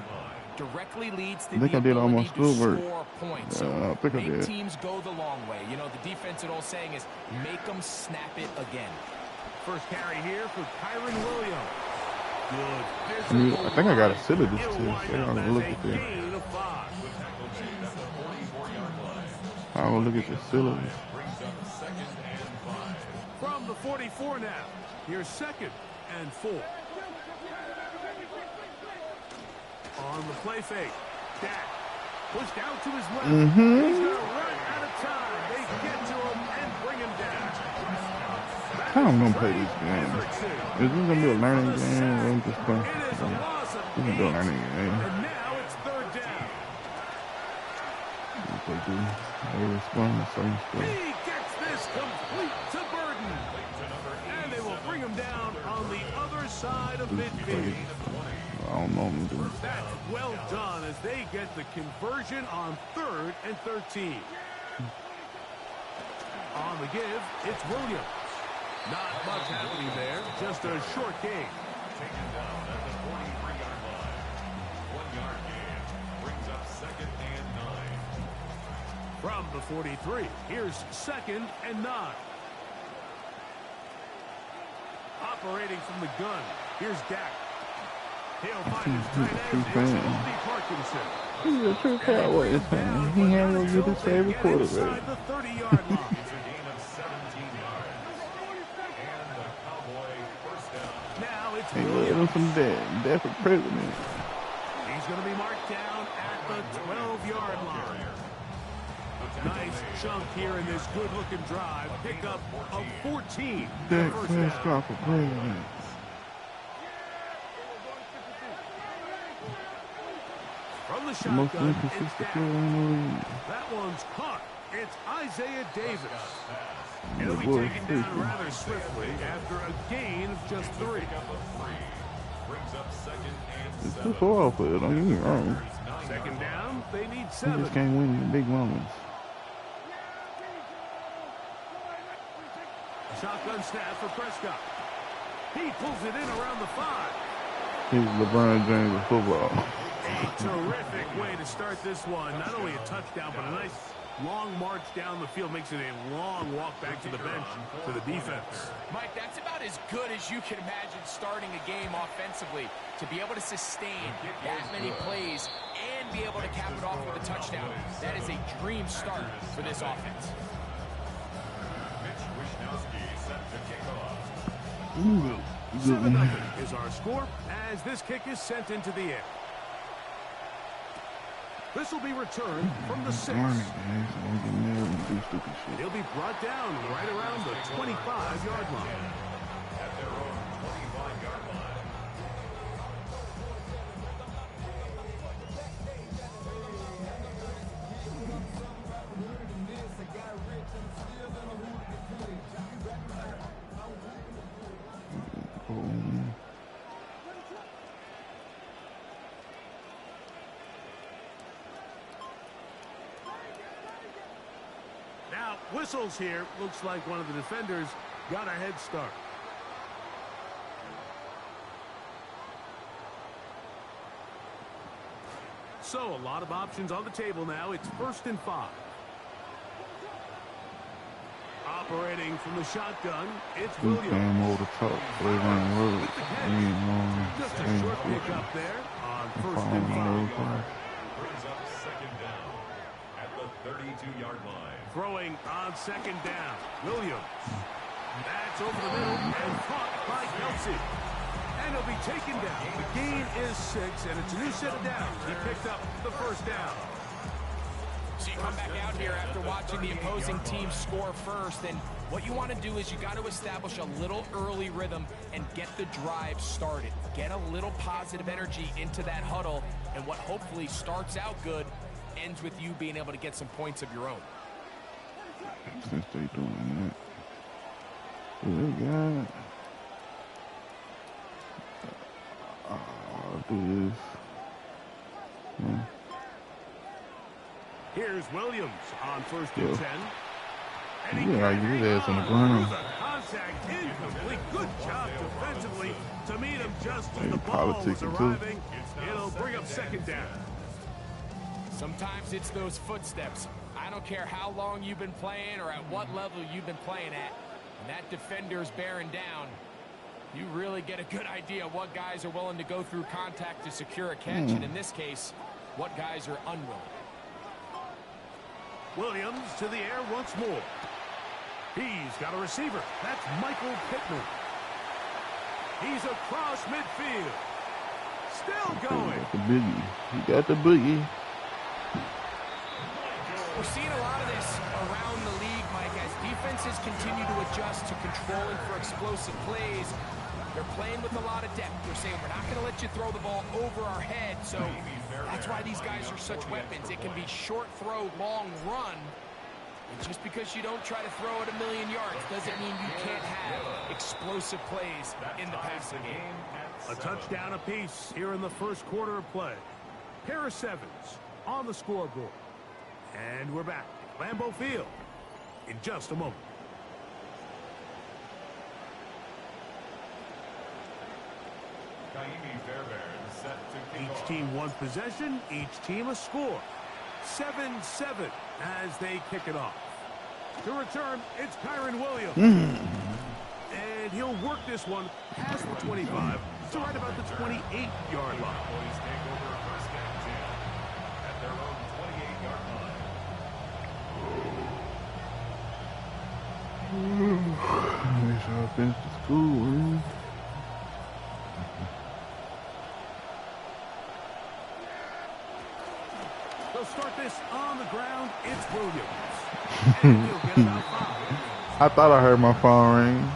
directly leads to I think the I did ability almost to full work. score points. So I think I make did. teams go the long way. You know, the defense, an old saying is, make them snap it again. First carry here for Kyron Williams. Good. I think I got a silly this It'll too. wind So up I'm as gonna look a at that. gain of 5. I'm gonna look at the syllabus. From the 44 now. Here's 2nd and 4. On the play fake. Dak pushed out to his left. He's going to run out of time. They get to him and bring him down. How I'm gonna play this game? Is this gonna be a learning game or I'm just playing? It is a loss of This is a 8. learning game. And now it's 3rd down. They respond to certain stuff. He gets this complete to Burden. And they will bring him down on the other side of midfield. I don't know what I'm doing. That's well done as they get the conversion on 3rd and 13. On the give, it's Williams. Not much happening there, just a short gain. Taken down at the 43-yard line. 1-yard gain brings up 2nd and 9. From the 43, here's 2nd and 9. Operating from the gun, here's Dak. He'll find his tight end. It's Kobe Parkinson. He's a true cowboy. He ain't gonna get his favorite quarterback. Inside the 30-yard line. It's a gain of 17 yards. And the Cowboy first down. Now it's Hey, Williams. look at him from dad for president. He's going to be marked down at the 12-yard line. Nice chunk here in this good-looking drive. Pickup of 14. Dak First down. Prescott for president. From the The most shotgun, it's inconsistent Dak. player in the league. That one's caught. It's Isaiah Davis. It'll be boy, taken down freaky. rather swiftly after a gain of just 3. Brings up 2nd and It's 7. too far for it. Don't get me wrong. 2nd down, they need He 7. just can't win in the big moments. Shotgun snap for Prescott. He pulls it in around the 5. He's LeBron James of football. A terrific way to start this one. Not only a touchdown, but a nice long march down the field. Makes it a long walk back to the bench for the defense. Mike, that's about as good as you can imagine starting a game offensively. To be able to sustain that many plays and be able to cap it off with a touchdown, that is a dream start for this offense. Mitch Wishnowski set to kick off. Ooh, good 7-0 one. is our score as this kick is sent into the air. This will be returned from the 6. Darn it, guys. I'm getting there and do stupid shit. He'll be brought down right around the 25-yard line. At their own 25-yard line. Boom. Now, whistles here. Looks like one of the defenders got a head start. So, a lot of options on the table now. It's 1st and 5. Operating from the shotgun, it's We Williams. came over the top. They run words. Just a short pick up there on 1st and 5. Brings up 2nd down at the 32-yard line. Throwing on 2nd down. Williams. That's over the middle and caught by Kelsey. And he'll be taken down. The gain is 6, and it's a new set of downs. He picked up the 1st down. So you come back out here after watching the opposing team score first, and what you want to do is you got to establish a little early rhythm and get the drive started. Get a little positive energy into that huddle, and what hopefully starts out good ends with you being able to get some points of your own. Since they doing that. They got. I'll do this. Yeah. Here's Williams on 1st and 10. Yeah, you do that on the ground. Contact incomplete. Good job defensively to meet him just as the ball was politicking, too. arriving. It'll bring up 2nd down. Sometimes it's those footsteps. I don't care how long you've been playing or at what level you've been playing at. When that defender's bearing down, you really get a good idea of what guys are willing to go through contact to secure a catch, and in this case, what guys are unwilling. Williams to the air once more. He's got a receiver. That's Michael Pittman. He's across midfield. Still going. Got the boogie. He got the boogie. We're seeing a lot of this around the league, Mike, as defenses continue to adjust to controlling for explosive plays. They're playing with a lot of depth. They're saying, we're not going to let you throw the ball over our head. So that's why these guys are such weapons. It can be short throw, long run. And just because you don't try to throw it 1,000,000 yards doesn't mean you can't have explosive plays in the passing game. A touchdown apiece here in the first quarter of play. Pair of 7s on the scoreboard. And we're back. Lambeau Field in just a moment. Each team one possession, each team a score. 7-7 as they kick it off. To return, it's Kyron Williams. And he'll work this one past the 25 to right about the 28-yard line. Take over 1st and 10 at their own 28-yard line. Make sure I finish the school, man. They'll start this on the ground. It's Williams. And he'll get about 5. I thought I heard my phone ring.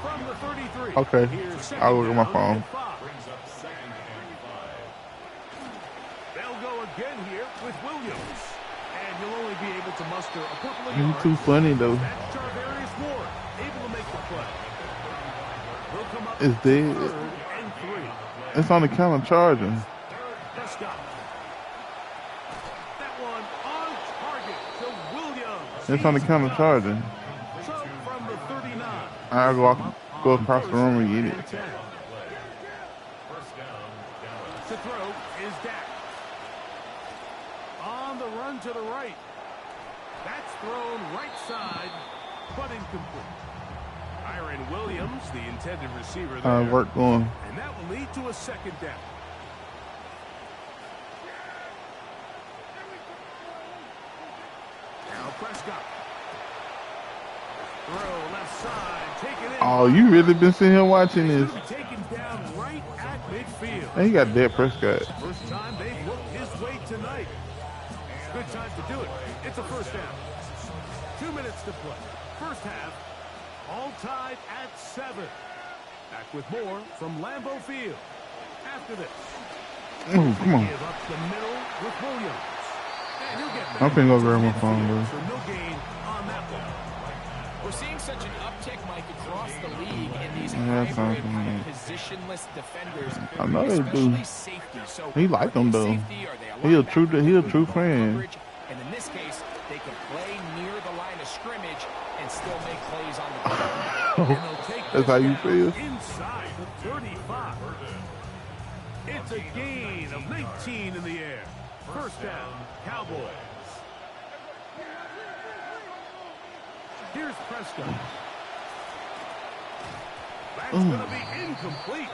From the 33. Okay, Here's I'll look at my 2nd phone. down and 5. Brings up 2nd and 5. They'll go again here with Williams. And he'll only be able to muster a couple of You yards. too funny though. That's Charvarius Ward, able to make the play. He'll come up It's dead. 3rd and 3. It's on the count of charging. Prescott. That one on target to Williams. It's on the count of charging. So from the 39. I'll go across the room and get it. 10. To throw is Dak. On the run to the right. That's thrown right side, but incomplete. Kyron Williams, the intended receiver there. Work going. And that will lead to a 2nd down. Now Prescott. Throw left side, take it in. Oh, you really been sitting here watching this? Taken down right at midfield. And he got Dak Prescott. First time they've looked his way tonight. Good time to do it. It's a 1st down. 2 minutes to play. First half, all tied at 7. Back with more from Lambeau Field. After this. Ooh, come on. Give up the middle with Williams. And he'll get I'm finna go grab my phone, bro. So no gain on that one. We're seeing such an uptick, Mike, across the league in these Yeah, hybrid something, kind man. of positionless defenders. I know they do. Especially safety. So He like them, though. safety, are they He a linebacker, true ball fan. coverage? And in this case, they can play near the line of scrimmage and still make plays on the ground. And they'll take That's how this you down feel? inside the 35. It's a gain of 19 in the air. First down, Cowboys. Here's Prescott. That's going to be incomplete.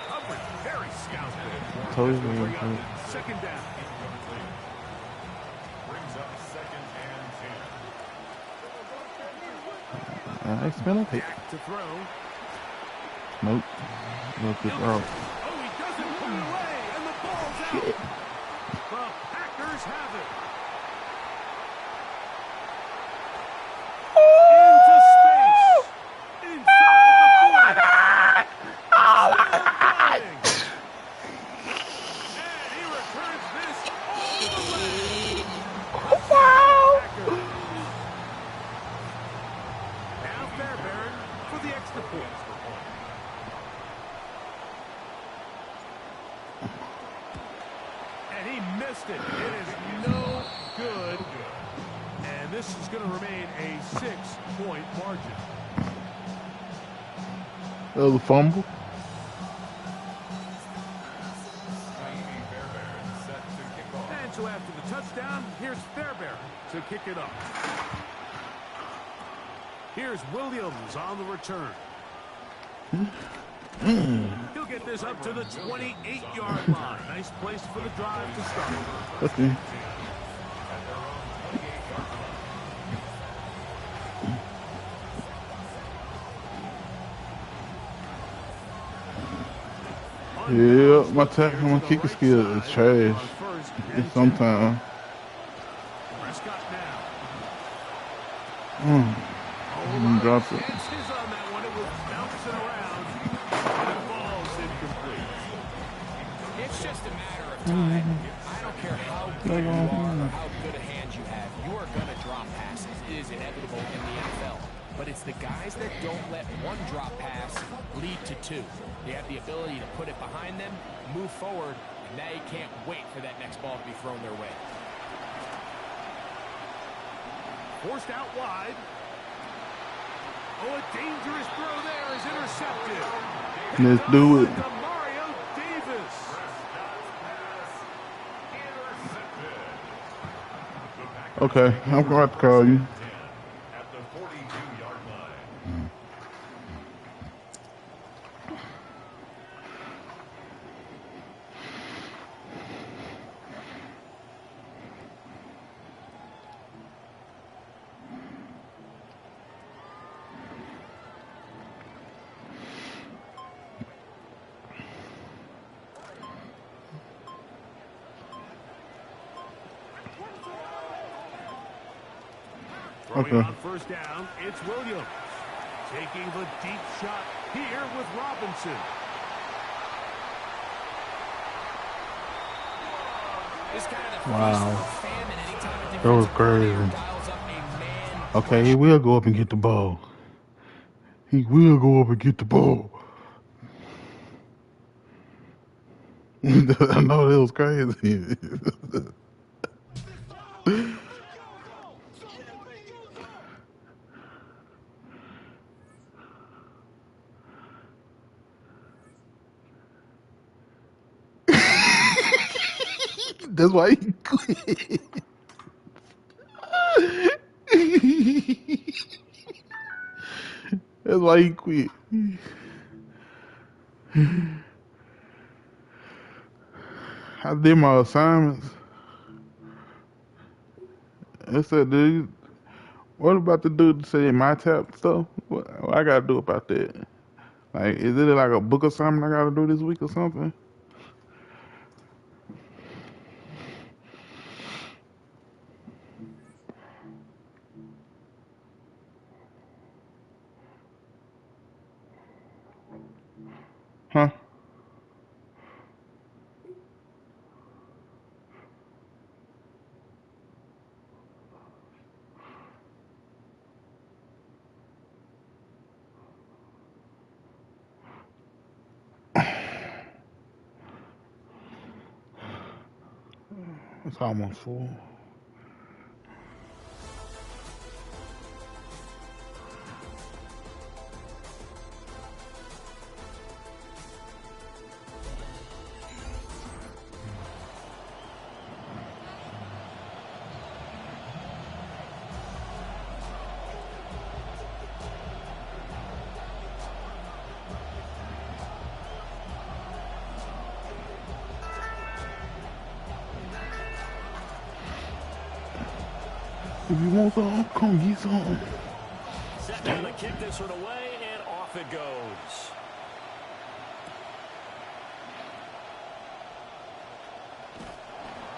Coverage very scout there. Told you. 2nd down. Brings up 2nd and 10. I smell it. Back to throw. Nope. Look this out. Oh, he doesn't put it away, and the ball's out. Shit. The Packers have it. Into space. Inside the 40. Oh, my God. And he returns this all the way. Wow. Fairbairn for the extra point. And he missed it. It is no good. And this is going to remain a 6-point margin. That was a fumble. And so after the touchdown, here's Fairbairn to kick it up. Here's Williams on the return. He'll get this up to the 28-yard line. Nice place for the drive to start. Okay. Yeah, my tackle, my kicking skill is trash. It's sometimes. Prescott now. Drop it. Chances on that one. It was bouncing around. And the ball's incomplete. It's just a matter of time. I don't care how good you are or how good a hand you have. You are going to drop passes. It is inevitable in the NFL. But it's the guys that don't let one drop pass lead to two. They have the ability to put it behind them, move forward, and now you can't wait for that next ball to be thrown their way. Forced out wide. Oh, a dangerous throw there is intercepted. Let's do it. To Mario Davis. Okay, I'm going to call you. At the 42-yard line. Throwing on first down, it's Williams. Taking the deep shot here with Robinson. Wow. That was crazy. Okay, he will go up and get the ball. He will go up and get the ball. I know that was crazy. That's why he quit. That's why he quit. I did my assignments. I said, dude, what about the dude that say my tap stuff? What I gotta do about that? Like, is it like a book assignment I gotta do this week or something? Huh? It's almost full. If you want some, come get some. Set to kick this one away, and off it goes.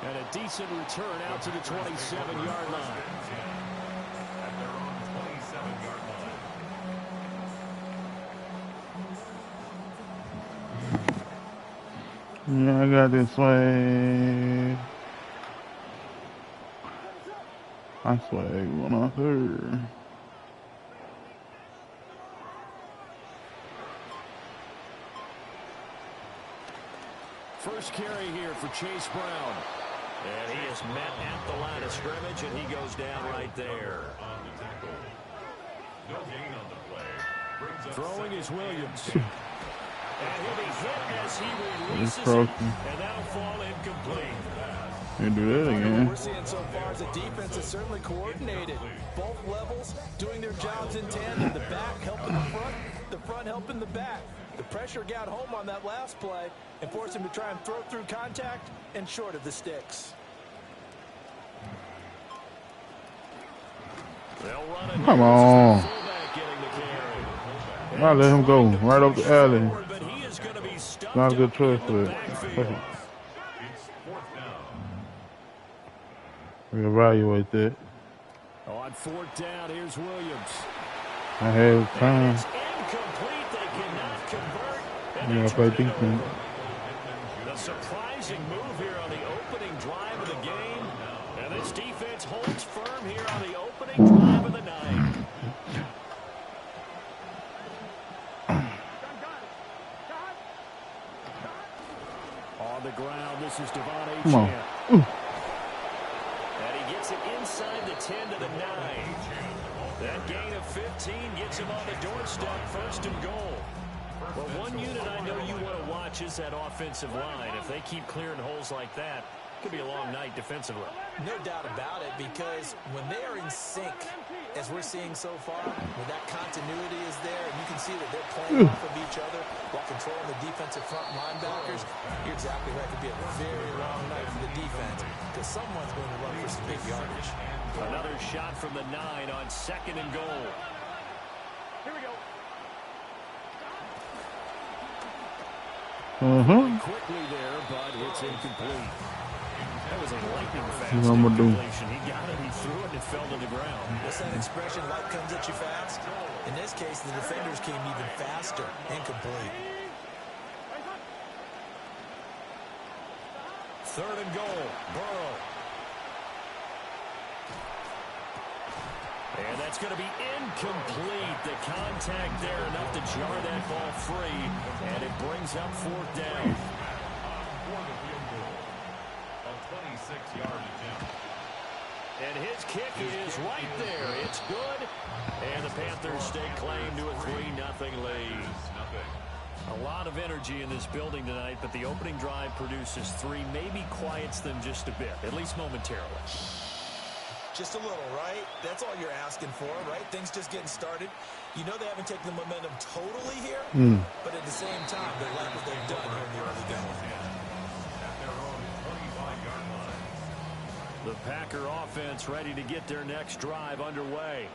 And a decent return out to the 27-yard line. At their own 27-yard line. Yeah, I got this way. I swag 1 on third. first carry here for Chase Brown. And he is met at the line of scrimmage, and he goes down right there. No gain on the play. Throwing is Williams. And he'll be hit as he releases it, and that'll fall incomplete. You do that again. What we're seeing so far is the defense is certainly coordinated. Both levels doing their jobs in tandem. The back helping the front helping the back. The pressure got home on that last play and forced him to try and throw through contact and short of the sticks. Come on. I let him go right up the alley. Not a good choice for it. Reevaluate that. On fourth down, here's Williams. I have time. It's incomplete. They cannot convert. Yeah, if I think A surprising move here on the opening drive of the game. And this defense holds firm here on the opening drive of the night. On the ground, this is Devon come on. And he gets it inside the 10 to the 9. That gain of 15 gets him on the doorstep, first and goal. Well, one unit I know you want to watch is that offensive line. If they keep clearing holes like that, it could be a long night defensively. No doubt about it, because when they are in sync, as we're seeing so far, when that continuity is there, and you can see that they're playing off of each other while controlling the defensive front linebackers, you're exactly right. It could be a very long night for the defense, because someone's going to run for some big yardage. Another shot from the 9 on second and goal. Here we go. Quickly there, but it's incomplete. That was a lightning fast completion. He got it, he threw it, and it fell to the ground. What's that expression, light comes at you fast? In this case, the defenders came even faster. Incomplete. Third and goal, Burrow. And that's going to be incomplete. The contact there enough to jar that ball free, and it brings up fourth down. A 26-yard attempt. And his kick is right there. It's good. And the Panthers stake claim to a 3-0 lead. A lot of energy in this building tonight, but the opening drive produces 3, maybe quiets them just a bit, at least momentarily. Just a little, right? That's all you're asking for, right? Things just getting started. You know they haven't taken the momentum totally here, but at the same time, they like what they've done here in the early going. The Packer offense ready to get their next drive underway.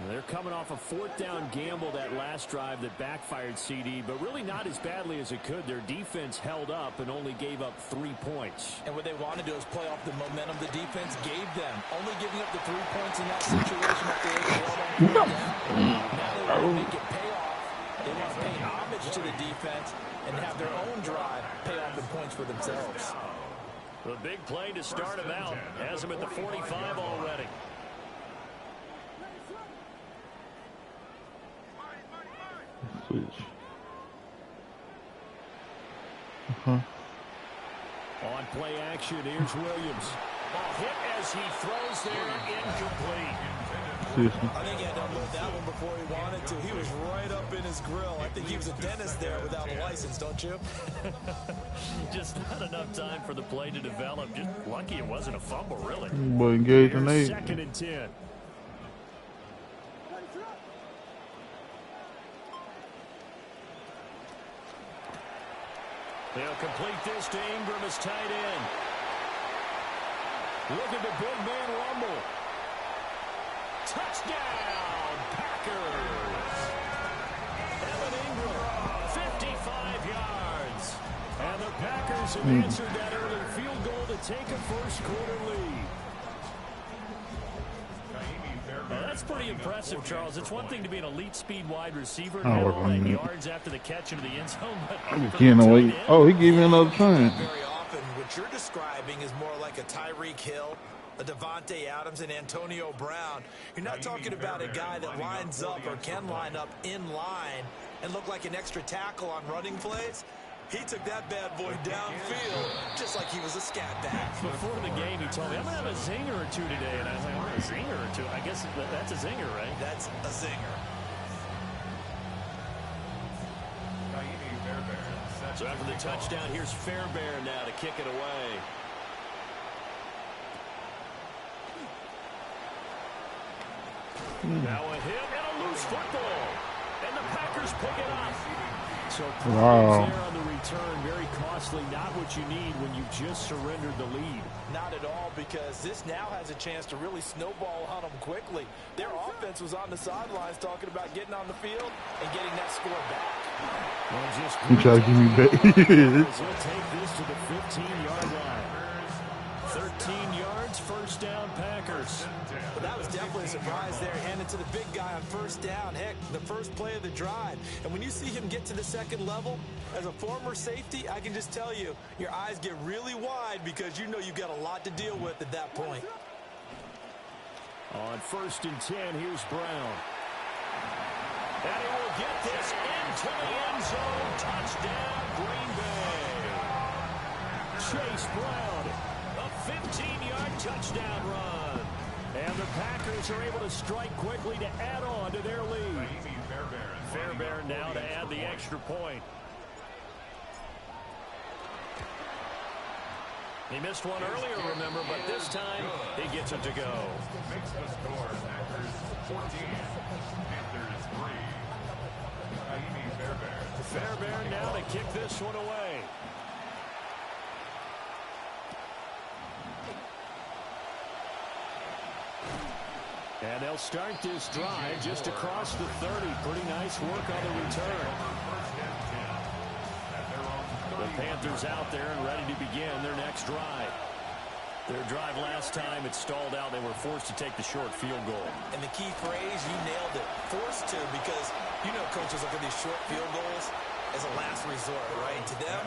They're coming off a fourth down gamble that last drive that backfired, CD, but really not as badly as it could. Their defense held up and only gave up 3 points. And what they want to do is play off the momentum the defense gave them. Only giving up the 3 points in that situation after they were well on down. Now they want to make it pay off. They want to pay homage to the defense and have their own drive pay off in points for themselves. The big play to start him out has him at the 45 already. Switch. On play action, here's Williams. Ball hit as he throws there, incomplete. I think he had to unload that one before he wanted to. He was right up in his grill. I think he was a dentist there without a license, don't you? Just not enough time for the play to develop. Just lucky it wasn't a fumble, really. Boy, engaged in Here's second and 10. They'll complete this to Ingram as tight end. Look at the big man rumble. Touchdown, Packers. Evan Ingram, 55 yards. And the Packers have answered that early field goal to take a first-quarter lead. That's pretty impressive, Charles. It's one thing to be an elite speed wide receiver and have all that yards after the catch into the end zone. But can't wait. Oh, he gave me another time. Very often, what you're describing is more like a Tyreek Hill, a Devontae Adams, and Antonio Brown. You're not talking about a guy that lines up or can line up in line and look like an extra tackle on running plays. He took that bad boy downfield just like he was a scat back. Before the game, he told me, I'm going to have a zinger or two today. And I was like, oh, a zinger or two? I guess that's a zinger, right? That's a zinger. So after the touchdown, here's Fairbairn now to kick it away. Now a hit and a loose football. And the Packers pick it up. So problems there on the return, very costly. Not what you need when you just surrendered the lead. Not at all, because this now has a chance to really snowball on them quickly. Their offense was on the sidelines talking about getting on the field and getting that score back. Well, just You try to give me back. he'll take this to the 15-yard line. 13 yards, first down, Packers. But that was definitely a surprise there, handed to the big guy on first down. Heck, the first play of the drive. And when you see him get to the second level, as a former safety, I can just tell you, your eyes get really wide because you know you've got a lot to deal with at that point. On first and 10, here's Brown. And he will get this into the end zone. Touchdown, Green Bay. Chase Brown, a 15-yard touchdown run. And the Packers are able to strike quickly to add on to their lead. Fairbairn now to add the extra point. He missed one earlier, remember, but this time he gets it to go. Makes the score, Packers 14, Panthers 3. Fairbairn now to kick this one away. And they'll start this drive just across the 30. Pretty nice work on the return. The Panthers out there and ready to begin their next drive. Their drive last time, it stalled out. They were forced to take the short field goal. And the key phrase, you nailed it. Forced to, because you know coaches look at these short field goals as a last resort, right? To them,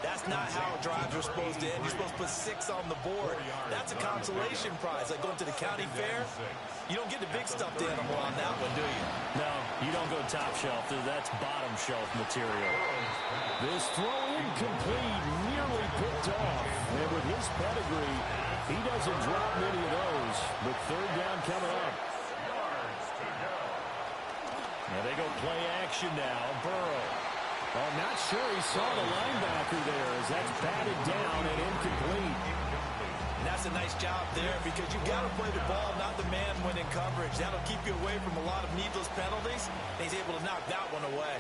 that's not how drives are supposed to end. You're supposed to put 6 on the board. That's a consolation prize. Like going to the county fair, you don't get the big stuffed animal on that one, do you? No, you don't go top shelf. That's bottom shelf material. This throw incomplete, nearly picked off. And with his pedigree, he doesn't drop many of those. But third down coming up. Now they go play action now. Burrow. I'm not sure he saw the linebacker there as that's batted down and incomplete. And that's a nice job there because you've got to play the ball, not the man when in coverage. That'll keep you away from a lot of needless penalties. And he's able to knock that one away.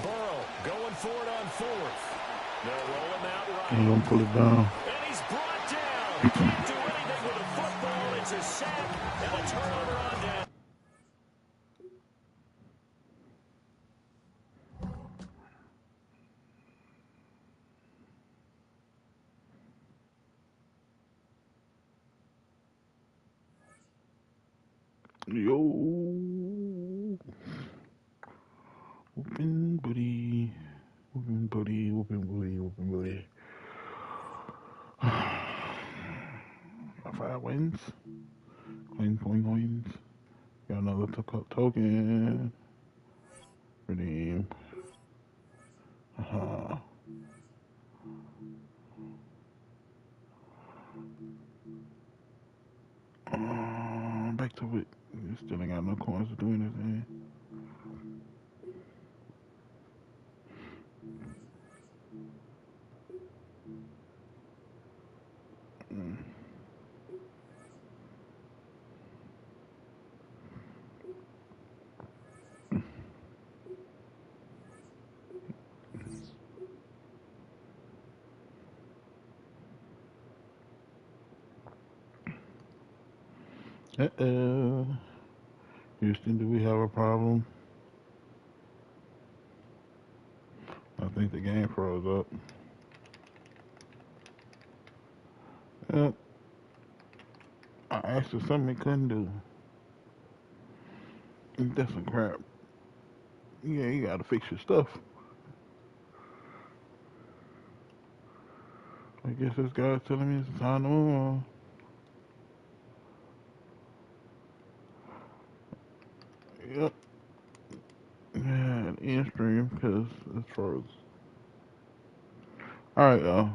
Burrow going for it on fourth. They'll roll him out right. Ain't gonna pull it down. And he's brought down. Can't do anything with a football. It's a sack and a turnover on down. Yo, whoopin' booty, whoopin' booty, whoopin' booty, whoopin' booty. 5 wins, coins. Got another token. Redeem. Back to it. Still ain't got no coins to do anything. Houston, do we have a problem? I think the game froze up. I asked for something it couldn't do. That's some crap. Yeah, you gotta fix your stuff. I guess this guy's telling me it's time to move on. Yep. end stream because it's froze. All right, y'all.